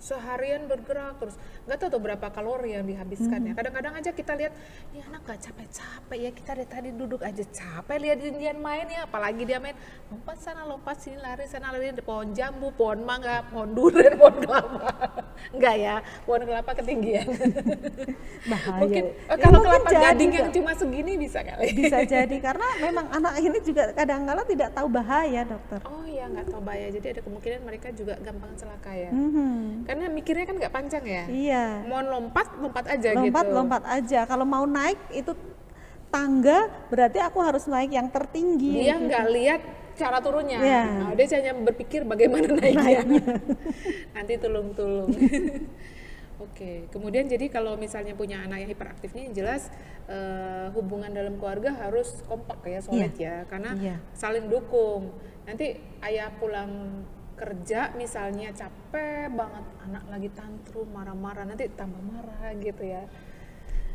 seharian bergerak terus nggak tahu tuh berapa kalori yang dihabiskan ya. Kadang-kadang aja kita lihat, ya anak gak capek-capek ya, kita dari tadi duduk aja capek lihat dia main ya, apalagi dia main lompat sana lompat sini, lari sana lari, di pohon jambu, pohon mangga, pohon durian, pohon kelapa. Enggak ya, pohon kelapa ketinggian. Bahaya. Mungkin Ya, kalau mungkin kelapa jadi gading yang Kak. cuma segini bisa kali. Bisa jadi karena memang anak ini juga kadang-kala tidak tahu bahaya dokter. Oh iya, nggak tahu bahaya, jadi ada kemungkinan mereka juga gampang celaka ya. Mhm. Karena mikirnya kan nggak panjang ya. Iya. Mau lompat aja gitu. Lompat aja. Kalau mau naik itu tangga, berarti aku harus naik yang tertinggi. Dia nggak lihat cara turunnya. Iya. Nah, dia hanya berpikir bagaimana naiknya. Nanti tulung-tulung. Oke, kemudian jadi kalau misalnya punya anak yang hiperaktif ini jelas hubungan dalam keluarga harus kompak ya, solid ya, karena Iya. saling dukung. Nanti ayah pulang kerja misalnya capek banget, anak lagi tantrum, marah-marah, nanti tambah marah gitu ya.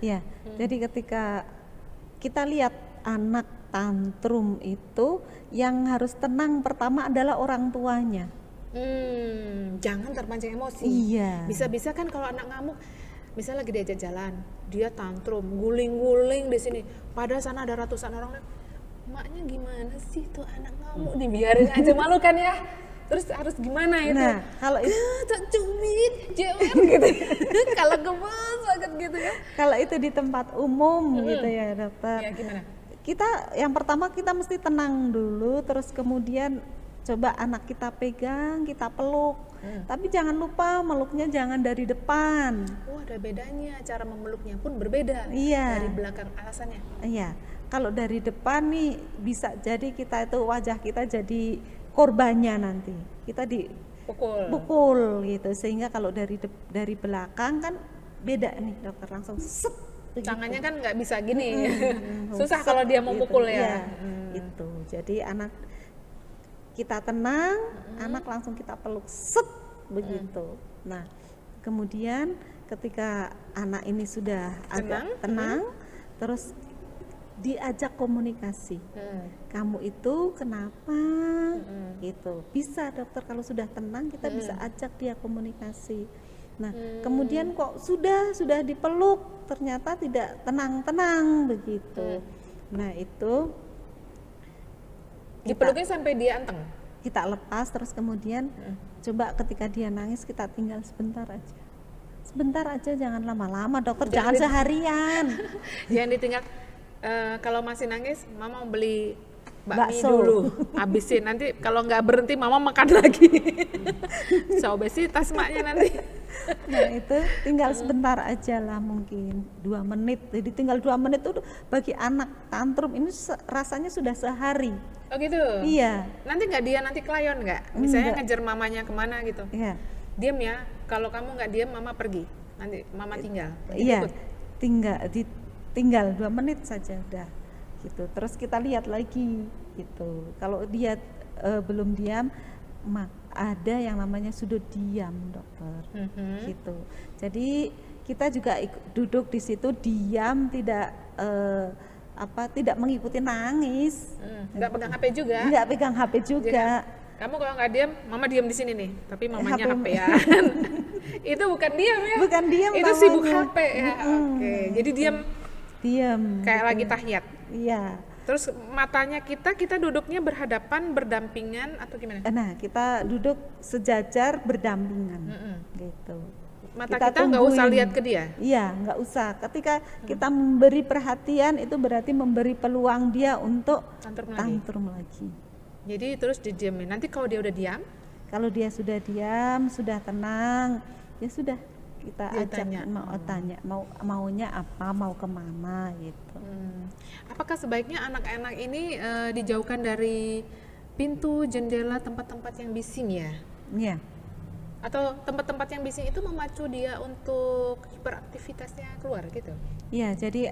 Iya. Jadi ketika kita lihat anak tantrum itu, yang harus tenang pertama adalah orang tuanya. Jangan terpancing emosi. Iya. Bisa-bisa kan kalau anak ngamuk, misalnya lagi diajak jalan, dia tantrum, guling-guling di sini, padahal sana ada ratusan orang, maknya gimana sih tuh anak ngamuk, dibiarin aja, malu kan ya. Terus harus gimana itu? Nah, kalau itu cumit, jewer gitu. Kalau gemes banget gitu ya. kalau itu di tempat umum gitu ya dokter. Ya gimana? Kita yang pertama kita mesti tenang dulu, terus kemudian coba anak kita pegang, kita peluk. Tapi jangan lupa meluknya jangan dari depan. Oh ada bedanya, cara memeluknya pun berbeda. Iya. Dari belakang alasannya. Iya. Kalau dari depan nih bisa jadi kita itu wajah kita jadi korbannya nanti. Kita dipukul gitu. Sehingga kalau dari belakang kan beda nih dokter, langsung set Tangannya kan nggak bisa gini. Susah Set kalau dia mau gitu. mukul Iya, ya. itu. Jadi anak kita tenang, anak langsung kita peluk, set begitu. Nah, kemudian ketika anak ini sudah agak tenang, terus diajak komunikasi. Kamu itu kenapa? Gitu. Bisa dokter, kalau sudah tenang kita bisa ajak dia komunikasi. Nah, kemudian kok sudah dipeluk ternyata tidak tenang-tenang begitu. Nah, itu Dipeluknya sampai dia anteng. kita lepas, terus kemudian coba ketika dia nangis kita tinggal sebentar aja, jangan lama-lama dokter, jangan seharian. Jangan ditinggal. Kalau masih nangis, mama mau beli bakmi Bakso. dulu, habisin. Nanti kalau nggak berhenti, mama makan lagi. So obesitas maknya nanti. Nah, itu tinggal sebentar aja lah, mungkin 2 menit. Jadi tinggal 2 menit itu bagi anak tantrum ini rasanya sudah sehari. Oh gitu. Iya. Nanti nggak dia nanti kelayon nggak? Misalnya Enggak. ngejar mamanya kemana gitu. Iya. Diam ya. Kalau kamu nggak diam, mama pergi. Nanti mama tinggal. Nanti Iya, ikut. tinggal 2 menit saja udah gitu. Terus kita lihat lagi gitu. Kalau dia belum diam, ada yang namanya sudut diam, dokter. Gitu. Jadi kita juga duduk di situ diam, tidak mengikuti nangis. Nggak pegang HP juga. Nggak pegang HP juga. Kamu kalau nggak diam, mama diam di sini nih. Tapi mamanya HP-an. Itu bukan diam ya. Bukan diam Itu sibuk namanya. HP ya. Oke. Jadi diam Diam. kayak lagi tahiyat. Iya. Terus matanya kita duduknya berhadapan, berdampingan atau gimana? Nah, kita duduk sejajar berdampingan, gitu. Mata kita nggak usah tungguin. lihat ke dia. Iya, nggak usah. Ketika kita memberi perhatian, itu berarti memberi peluang dia untuk tantrum lagi. Jadi terus didiamin. Nanti kalau dia udah diam, Kalau dia sudah diam, sudah tenang, ya sudah, kita Dia ajak tanya. tanya maunya apa, mau kemana gitu. apakah sebaiknya anak-anak ini dijauhkan dari pintu, jendela, tempat-tempat yang bising ya? Iya. Atau tempat-tempat yang bising itu memacu dia untuk hiperaktivitasnya keluar gitu? Iya, jadi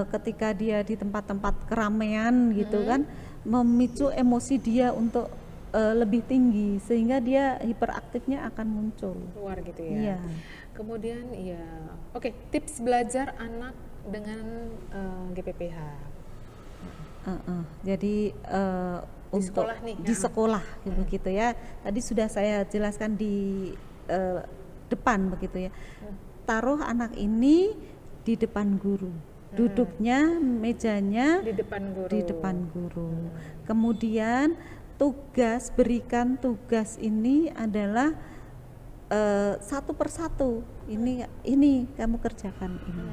ketika dia di tempat-tempat keramaian gitu kan, memicu emosi dia untuk lebih tinggi, sehingga dia hiperaktifnya akan muncul. Keluar gitu ya? Iya. Kemudian ya, oke, tips belajar anak dengan GPPH. Jadi untuk sekolah nih, di ya. sekolah begitu ya. Tadi sudah saya jelaskan di depan begitu ya. Taruh anak ini di depan guru. Duduknya, mejanya Di depan guru. di depan guru. Kemudian berikan tugas ini adalah satu persatu. Ini kamu kerjakan ini.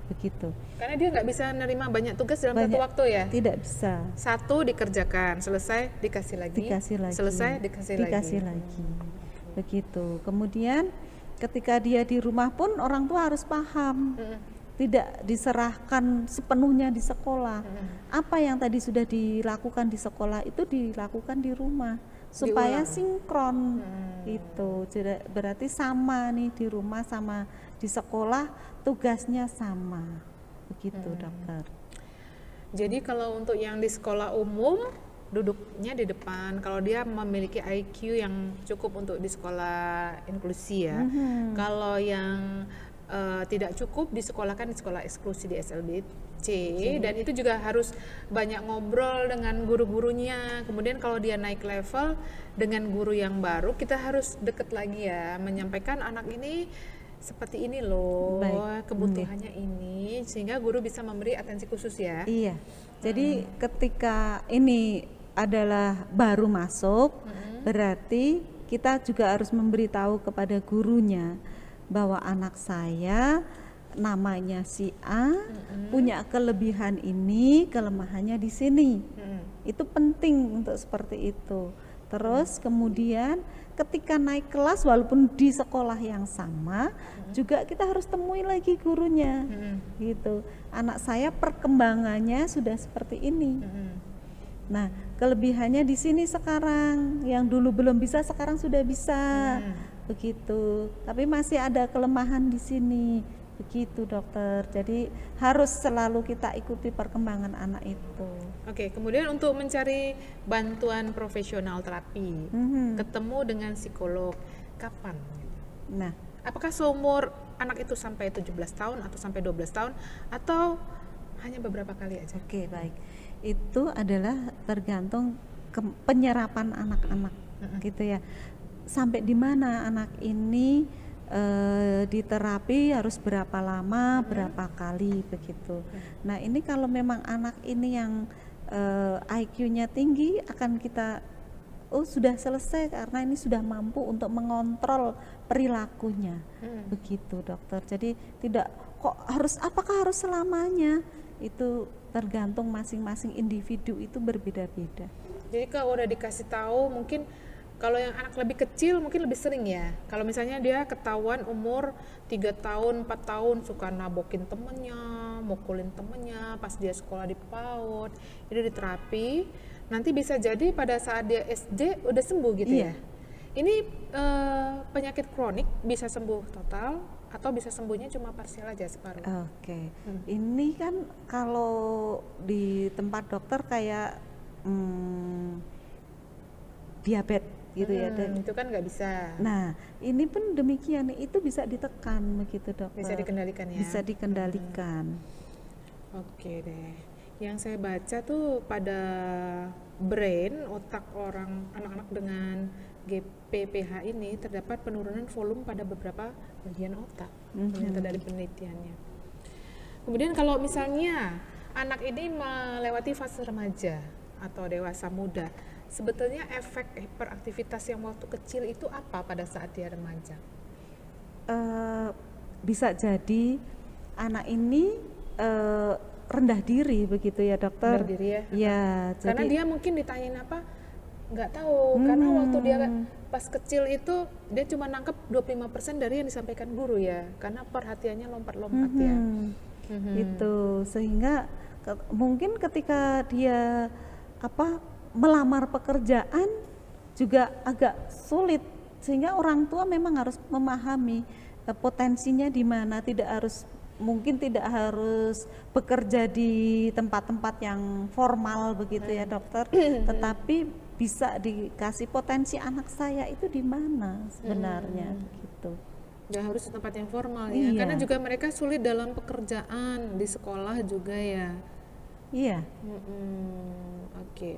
Begitu. Karena dia nggak bisa nerima banyak tugas dalam satu Banyak. waktu ya? Tidak bisa. Satu dikerjakan, selesai dikasih lagi, Dikasih lagi. selesai dikasih lagi. Begitu. Kemudian ketika dia di rumah pun orang tua harus paham. Tidak diserahkan sepenuhnya di sekolah. Apa yang tadi sudah dilakukan di sekolah itu dilakukan di rumah supaya Diulang. sinkron. Itu berarti sama nih, di rumah sama di sekolah tugasnya sama. Begitu, dokter. Jadi kalau untuk yang di sekolah umum duduknya di depan, kalau dia memiliki IQ yang cukup untuk di sekolah inklusi ya. Kalau yang tidak cukup disekolahkan di sekolah eksklusi di SLBC, dan itu juga harus banyak ngobrol dengan guru-gurunya. Kemudian kalau dia naik level dengan guru yang baru, kita harus deket lagi ya, menyampaikan anak ini seperti ini loh, Baik. kebutuhannya ini, sehingga guru bisa memberi atensi khusus ya. Iya. Jadi ketika ini adalah baru masuk, berarti kita juga harus memberitahu kepada gurunya bahwa anak saya namanya si A, punya kelebihan ini, kelemahannya di sini. Itu penting untuk seperti itu. Terus kemudian ketika naik kelas, walaupun di sekolah yang sama, juga kita harus temui lagi gurunya. Gitu. Anak saya perkembangannya sudah seperti ini. Nah, kelebihannya di sini sekarang, yang dulu belum bisa sekarang sudah bisa. Begitu. Tapi masih ada kelemahan di sini. begitu dokter. Jadi harus selalu kita ikuti perkembangan anak itu. Oke, kemudian untuk mencari bantuan profesional terapi, ketemu dengan psikolog, kapan? Nah, Apakah seumur anak itu sampai 17 tahun atau sampai 12 tahun atau hanya beberapa kali aja? oke, baik. Itu adalah tergantung penyerapan anak-anak gitu ya. Sampai di mana anak ini di terapi harus berapa lama, berapa kali begitu. Nah, ini kalau memang anak ini yang IQ-nya tinggi akan kita sudah selesai karena ini sudah mampu untuk mengontrol perilakunya. Begitu, dokter. Jadi tidak apakah harus selamanya? Itu tergantung masing-masing individu itu berbeda-beda. Jadi kalau udah dikasih tahu, mungkin kalau yang anak lebih kecil mungkin lebih sering ya. Kalau misalnya dia ketahuan umur 3 tahun, 4 tahun suka nabokin temennya, mukulin temennya pas dia sekolah di PAUD, jadi di terapi, nanti bisa jadi pada saat dia SD udah sembuh gitu ya. Ini penyakit kronik bisa sembuh total atau bisa sembuhnya cuma parsial aja separuh. Oke. Ini kan kalau di tempat dokter kayak diabetes gitu ya. Itu kan nggak bisa. Nah, ini pun demikian, itu bisa ditekan begitu dokter. Bisa dikendalikan ya. Bisa dikendalikan. Oke deh. Yang saya baca tuh pada brain, otak orang anak-anak dengan GPPH ini terdapat penurunan volume pada beberapa bagian otak. Ternyata dari penelitiannya. Kemudian kalau misalnya anak ini melewati fase remaja atau dewasa muda, sebetulnya efek hiperaktivitas yang waktu kecil itu apa pada saat dia remaja? Bisa jadi anak ini rendah diri begitu ya dokter. Rendah diri ya? Ya, Karena jadi dia mungkin ditanyain apa nggak tahu, karena waktu dia pas kecil itu dia cuma nangkep 25% dari yang disampaikan guru ya, karena perhatiannya lompat-lompat ya. itu sehingga mungkin ketika dia melamar pekerjaan juga agak sulit, sehingga orang tua memang harus memahami potensinya di mana. Mungkin tidak harus bekerja di tempat-tempat yang formal begitu ya dokter, tetapi bisa dikasih potensi anak saya itu di mana sebenarnya gitu. Nggak harus di tempat yang formal ya, Iya. karena juga mereka sulit dalam pekerjaan, di sekolah juga ya. Iya. Oke.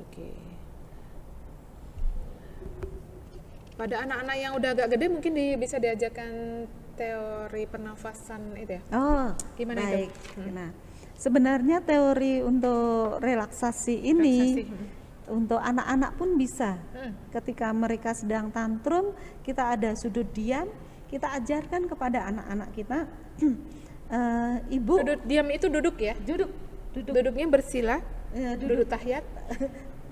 Pada anak-anak yang udah agak gede mungkin bisa diajarkan teori pernafasan itu ya. Oh, Gimana baik. itu? Nah, sebenarnya teori untuk relaksasi ini untuk anak-anak pun bisa. Ketika mereka sedang tantrum, kita ada sudut diam, kita ajarkan kepada anak-anak kita, ibu Diam itu duduk ya? Duduknya bersila, duduk tahiyat,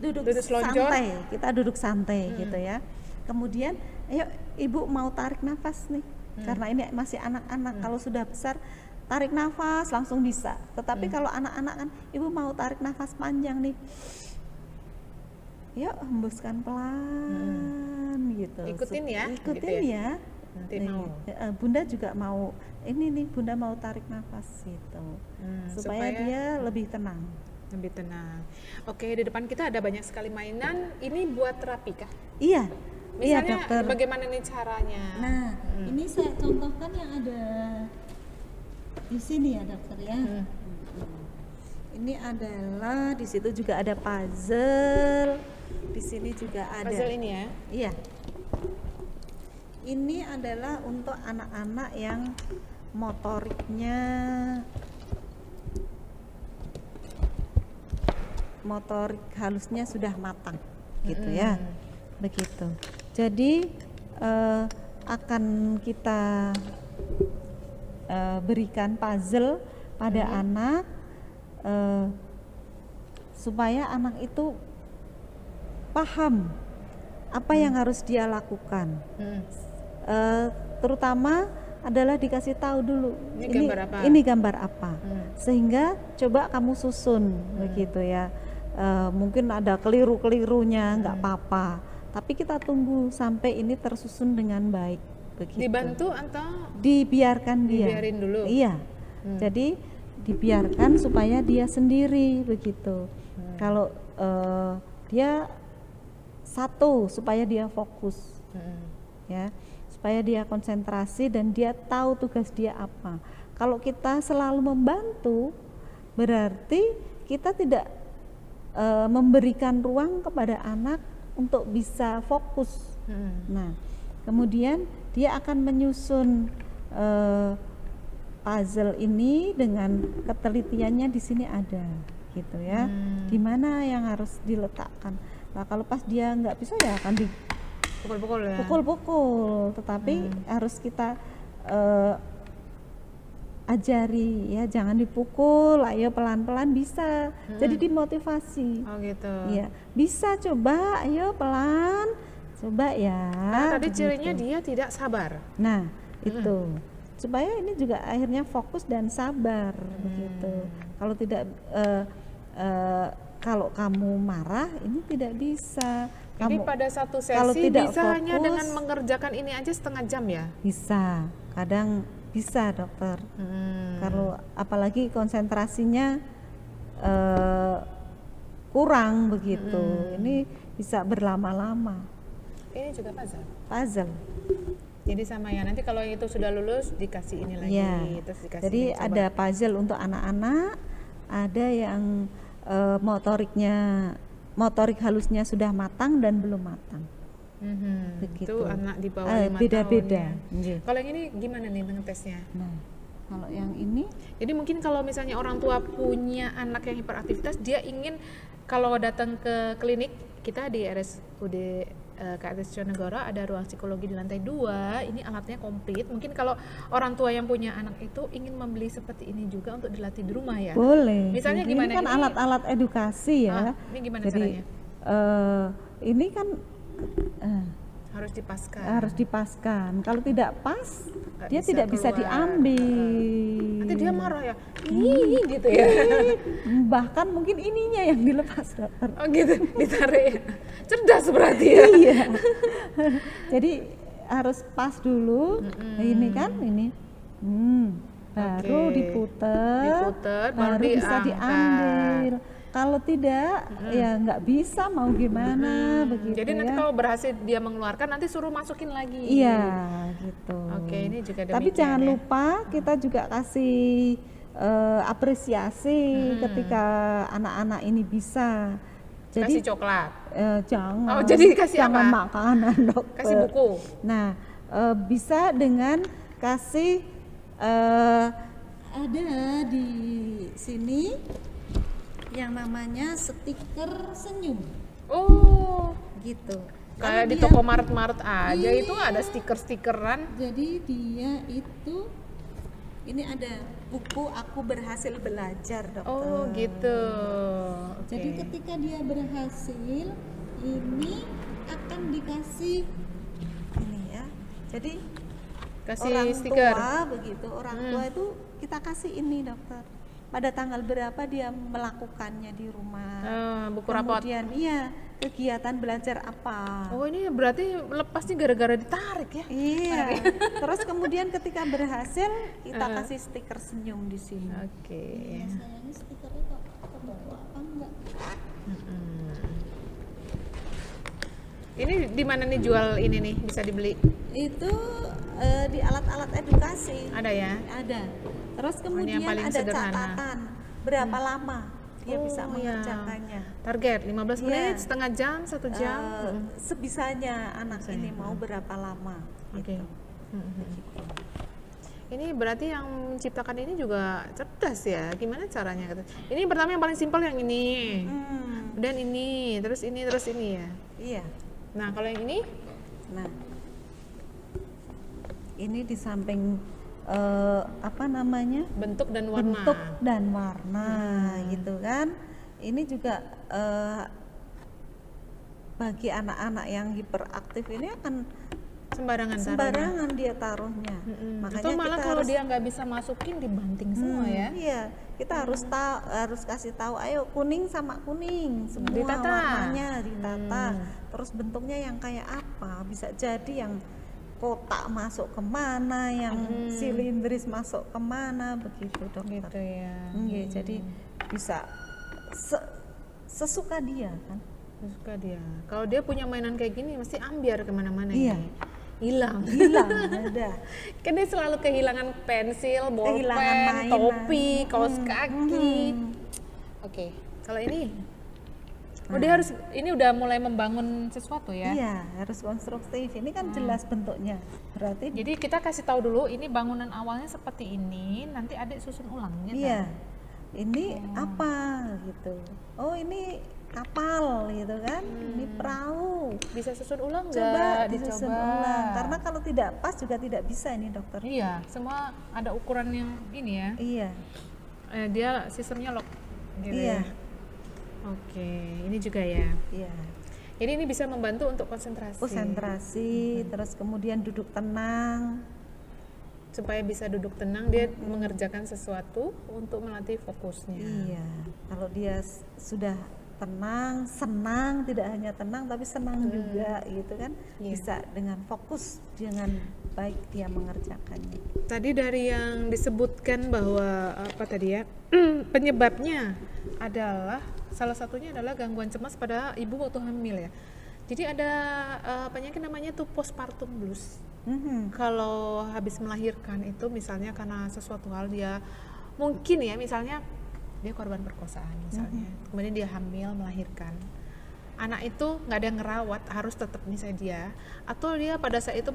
duduk selonjor. santai, kita duduk santai gitu ya. Kemudian, ayo ibu mau tarik nafas nih, karena ini masih anak-anak. Kalau sudah besar, tarik nafas langsung bisa. Tetapi kalau anak-anak kan, ibu mau tarik nafas panjang nih, yuk hembuskan pelan gitu. Ikutin ya, Ikutin gitu ya. Nanti Nih, mau. Bunda juga mau. Ini nih Bunda mau tarik nafas gitu, supaya dia lebih tenang. Lebih tenang. Oke, di depan kita ada banyak sekali mainan. Ini buat terapi kah? Iya. Iya Misalnya dokter. bagaimana nih caranya? Nah, ini saya contohkan yang ada di sini ya dokter ya. Ini adalah di situ juga ada puzzle. Di sini juga ada. Puzzle ini ya. Iya. Ini adalah untuk anak-anak yang motorik halusnya sudah matang gitu ya. Begitu. Jadi akan kita berikan puzzle pada anak supaya anak itu paham apa yang harus dia lakukan. Terutama adalah dikasih tahu dulu ini gambar apa, sehingga coba kamu susun begitu ya. Mungkin ada keliru-kelirunya, nggak apa-apa, tapi kita tunggu sampai ini tersusun dengan baik begitu. Dibantu atau Dibiarkan dia. dibiarin dulu? Iya, Jadi dibiarkan supaya dia sendiri begitu. Kalau dia satu supaya dia fokus, ya, supaya dia konsentrasi dan dia tahu tugas dia apa. Kalau kita selalu membantu, berarti kita tidak memberikan ruang kepada anak untuk bisa fokus. Nah, kemudian dia akan menyusun puzzle ini dengan ketelitiannya di sini ada, gitu ya. Di mana yang harus diletakkan. Nah, kalau pas dia nggak bisa ya akan Pukul-pukul ya. dipukul-pukul, tetapi harus kita ajari ya, jangan dipukul, ayo pelan-pelan bisa. Jadi dimotivasi. Oh gitu. Iya, bisa, coba, ayo pelan, coba ya. Karena tadi begitu. cirinya dia tidak sabar. Nah, itu supaya ini juga akhirnya fokus dan sabar begitu. Kalau tidak kalau kamu marah ini tidak bisa. Jadi Kamu pada satu kalau sesi tidak bisa hanya fokus, dengan mengerjakan ini aja setengah jam ya? bisa, kadang bisa dokter. Kalau apalagi konsentrasinya kurang begitu, ini bisa berlama-lama. Ini juga puzzle. Puzzle. Jadi sama ya, nanti kalau itu sudah lulus dikasih ini lagi, Ya, terus dikasih jadi ini, coba. ada puzzle untuk anak-anak, ada yang motorik halusnya sudah matang dan belum matang. Begitu. Itu anak di bawah 5 beda-beda. tahun Nggih. ya. Kalau yang ini gimana nih ngetesnya? Nah, kalau yang ini Jadi mungkin kalau misalnya orang tua punya anak yang hiperaktivitas, dia ingin kalau datang ke klinik kita di RSUD KRS Negara ada ruang psikologi di lantai 2, ini alatnya komplit. Mungkin kalau orang tua yang punya anak itu ingin membeli seperti ini juga untuk dilatih di rumah ya. boleh. Misalnya Ini gimana? kan Ini- alat-alat edukasi ya. Ini gimana Jadi caranya? ini kan Harus dipaskan. harus dipaskan. Kalau tidak pas, Nggak dia bisa tidak bisa keluar. diambil. Nanti dia marah ya. Ih, gitu ya. Bahkan mungkin ininya yang dilepas dokter. Oh gitu, ditarik ya. Cerdas berarti ya. Iya. Jadi harus pas dulu. Nah, ini kan ini. Baru Oke. diputer, baru bisa diangkat. diambil. Kalau tidak, ya nggak bisa, mau gimana begitu Jadi nanti ya. kalau berhasil dia mengeluarkan, nanti suruh masukin lagi. Iya, gitu. Oke, ini juga Tapi demikian jangan ya. lupa kita juga kasih apresiasi ketika anak-anak ini bisa. Jadi Kasih coklat, jangan. Oh, jadi dikasih jangan apa? makanan, dokter. kasih buku. Nah, bisa dengan kasih ada di sini yang namanya stiker senyum Oh, gitu. kayak di dia- toko Maret-Maret aja Iya. itu ada stiker-stikeran. Jadi dia itu ini ada buku Aku Berhasil Belajar, dokter. Oh, gitu. Oke. Jadi ketika dia berhasil, ini akan dikasih ini ya. Jadi kasih orang stiker. tua begitu, orang tua itu kita kasih ini, dokter. Pada tanggal berapa dia melakukannya di rumah. Buku rapot. Kemudian iya, kegiatan belajar apa. Oh, ini berarti lepasnya gara-gara ditarik ya. Iya. Terus kemudian ketika berhasil kita kasih stiker senyum di sini. Oke. Sayangnya stikernya kok kebawa apa enggak? Ini di mana nih jual ini nih bisa dibeli? Itu di alat-alat edukasi. Ada ya? Ada. Terus yang kemudian paling ada sederhana. catatan berapa lama dia Oh, bisa iya. mengerjakannya. Target 15 Iya. menit, setengah jam, 1 jam. Sebisanya anak ini mau berapa lama. Oke. Gitu. Ini berarti yang menciptakan ini juga cerdas ya. Gimana caranya? Ini pertama yang paling simpel yang ini. Dan ini, terus ini ya. Iya. Nah, kalau yang ini Nah, ini di samping apa namanya, bentuk dan warna. bentuk dan warna gitu kan. Ini juga bagi anak-anak yang hiperaktif ini akan Sembarangan taruhnya. sembarangan dia taruhnya. Makanya Atau malah kita kalau harus dia nggak bisa masukin dibanting semua ya. Iya, kita harus kasih tahu, ayo kuning sama kuning, semua Ditata. warnanya ditata. Terus bentuknya yang kayak apa? Bisa jadi yang kotak masuk kemana, yang silindris masuk kemana, begitu dokter. Gitu ya. Iya, jadi bisa sesuka dia kan. Suka dia. Kalau dia punya mainan kayak gini mesti ambiar kemana-mana Iya. ini. Hilang. Ada. Kan dia selalu kehilangan pensil, Kehilangan bolpen, mainan. topi, kaos kaki. Oke, kalau ini, dia harus, ini udah mulai membangun sesuatu ya. Iya, harus konstruktif. Ini kan jelas bentuknya. Berarti Jadi kita kasih tahu dulu, ini bangunan awalnya seperti ini, nanti adik susun ulang gitu. iya. Ini apa gitu. Oh, ini kapal gitu kan. Ini perahu. Bisa susun ulang Coba nggak? disusun Dicoba. ulang. Karena kalau tidak pas juga tidak bisa ini dokter. Iya, semua ada ukuran yang ini ya. Iya. Dia sistemnya lock gitu Iya. ya. Oke, ini juga ya. Iya. Jadi ini bisa membantu untuk konsentrasi. Konsentrasi, terus kemudian duduk tenang. Supaya bisa duduk tenang, dia mengerjakan sesuatu untuk melatih fokusnya. Iya. Kalau dia sudah tenang, senang, tidak hanya tenang tapi senang juga gitu kan. Iya. Bisa dengan fokus, dengan baik dia mengerjakannya. Tadi dari yang disebutkan bahwa apa tadi ya, penyebabnya adalah salah satunya adalah gangguan cemas pada ibu waktu hamil ya. Jadi ada penyakit namanya tuh postpartum blues. Kalau habis melahirkan itu misalnya karena sesuatu hal dia mungkin ya, misalnya dia korban perkosaan misalnya, kemudian dia hamil melahirkan, anak itu nggak ada yang ngerawat, harus tetap misalnya dia, atau dia pada saat itu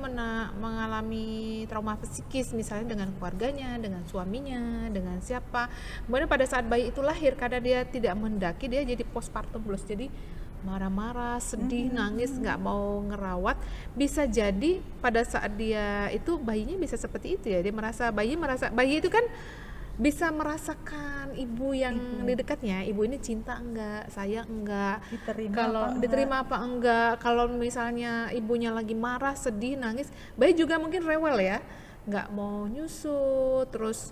mengalami trauma psikis misalnya dengan keluarganya, dengan suaminya, dengan siapa, kemudian pada saat bayi itu lahir karena dia tidak mendaki, dia jadi postpartum blues, jadi marah-marah, sedih, nangis, nggak mau ngerawat. Bisa jadi pada saat dia itu bayinya bisa seperti itu ya, dia merasa bayi itu kan bisa merasakan ibu yang di dekatnya, ibu ini cinta enggak, sayang enggak, Diterima kalau apa enggak? diterima apa enggak, kalau misalnya ibunya lagi marah, sedih, nangis, bayi juga mungkin rewel ya, nggak mau nyusu, terus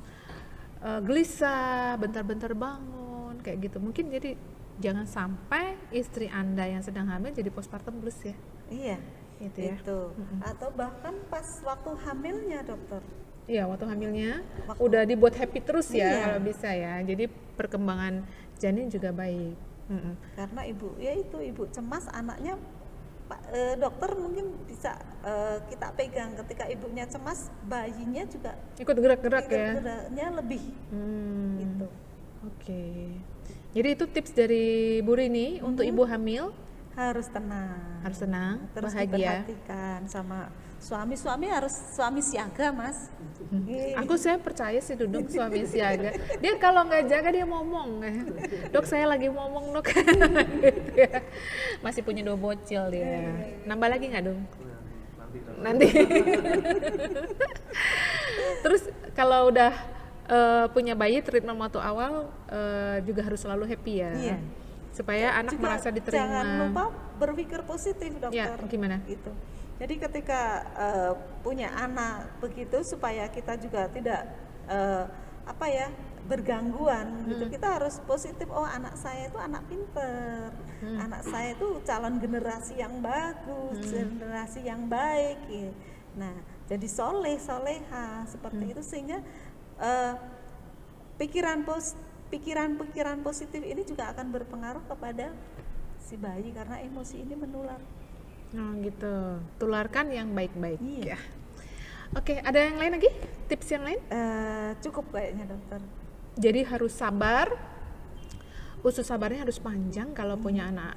gelisah, bentar-bentar bangun, kayak gitu. Mungkin jadi jangan sampai istri Anda yang sedang hamil jadi postpartum blues ya. Iya. Gitu ya. Itu. Atau bahkan pas waktu hamilnya dokter. Iya, waktu hamilnya udah dibuat happy terus ya Iya. kalau bisa ya. Jadi perkembangan janin juga baik. Karena ibu cemas, anaknya dokter mungkin bisa kita pegang ketika ibunya cemas, bayinya juga Ikut gerak-gerak ya. geraknya lebih gitu. Oke. Jadi itu tips dari Bu Rini untuk ibu hamil, Harus tenang. harus tenang, Terus bahagia. diperhatikan sama suami harus suami siaga, Mas. Saya percaya sih Dudung suami siaga. Dia kalau nggak jaga dia ngomong, dok saya lagi ngomong dok, gitu ya. Masih punya 2 bocil dia. Nambah lagi nggak dong? Nanti. Terus kalau udah punya bayi, treatment waktu awal juga harus selalu happy ya. Iya. Supaya anak Juga merasa diterima. Jangan lupa berpikir positif, dokter. Ya, gimana? Gitu. Jadi ketika punya anak begitu, supaya kita juga tidak bergangguan gitu, kita harus positif. Oh, anak saya itu anak pinter, anak saya itu calon generasi yang bagus, generasi yang baik gitu. Nah, jadi soleha seperti itu, sehingga pikiran positif ini juga akan berpengaruh kepada si bayi, karena emosi ini menular. Oh gitu, tularkan yang baik-baik. Iya. Ya. Oke, ada yang lain lagi? Tips yang lain? Cukup kayaknya, dokter. Jadi harus sabar. Usus sabarnya harus panjang kalau punya anak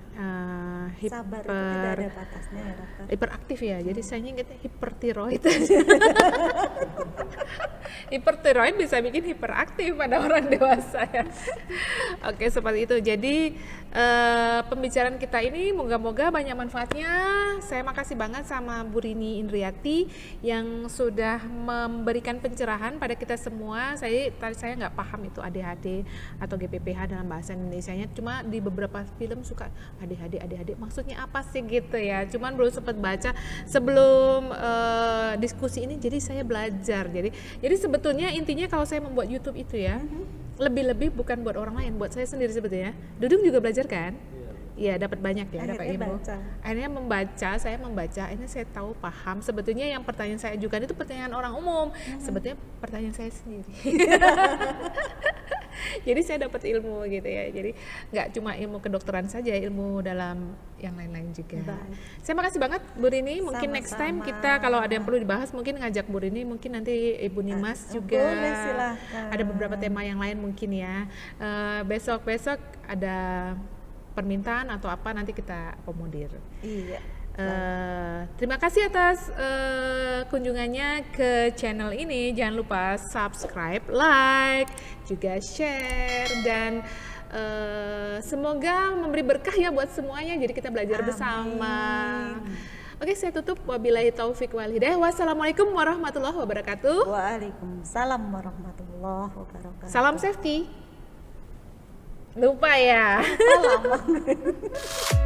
Sabar itu tidak ada batasnya ya, dokter. hiperaktif ya. Jadi saya ingatnya hipertiroid. Hipertiroid bisa bikin hiperaktif pada orang dewasa ya. Oke, seperti itu. Jadi pembicaraan kita ini moga-moga banyak manfaatnya. Saya makasih banget sama Bu Rini Indriati yang sudah memberikan pencerahan pada kita semua. Saya nggak paham itu ADHD atau GPPH dalam bahasa Indonesianya. Cuma di beberapa film suka ADHD maksudnya apa sih gitu ya. Cuman belum sempat baca sebelum diskusi ini. Jadi saya belajar. Jadi sebetulnya intinya kalau saya membuat YouTube itu ya, lebih-lebih bukan buat orang lain, buat saya sendiri sebetulnya. Dudung juga belajar kan? Iya, dapat banyak ya, dapat Akhirnya ilmu. baca. Akhirnya saya membaca, akhirnya saya tahu, paham. Sebetulnya yang pertanyaan saya ajukan itu pertanyaan orang umum. Sebetulnya pertanyaan saya sendiri. Jadi saya dapat ilmu gitu ya. Jadi nggak cuma ilmu kedokteran saja, ilmu dalam yang lain-lain juga. Baik. Saya makasih banget Bu Rini. Mungkin next time Sama-sama. kita kalau ada yang perlu dibahas mungkin ngajak Bu Rini, mungkin nanti Ibu Nimas juga. boleh, silahkan. Ada beberapa tema yang lain mungkin ya. Besok-besok ada permintaan atau apa nanti kita akomodir. Iya. Terima kasih atas kunjungannya ke channel ini. Jangan lupa subscribe, like, juga share, dan semoga memberi berkah ya buat semuanya. Jadi kita belajar bersama. Oke, saya tutup. Wabillahi taufik wal hidayah. Wassalamualaikum warahmatullahi wabarakatuh. Waalaikumsalam warahmatullahi wabarakatuh. Salam safety. Lupa ya. Salam.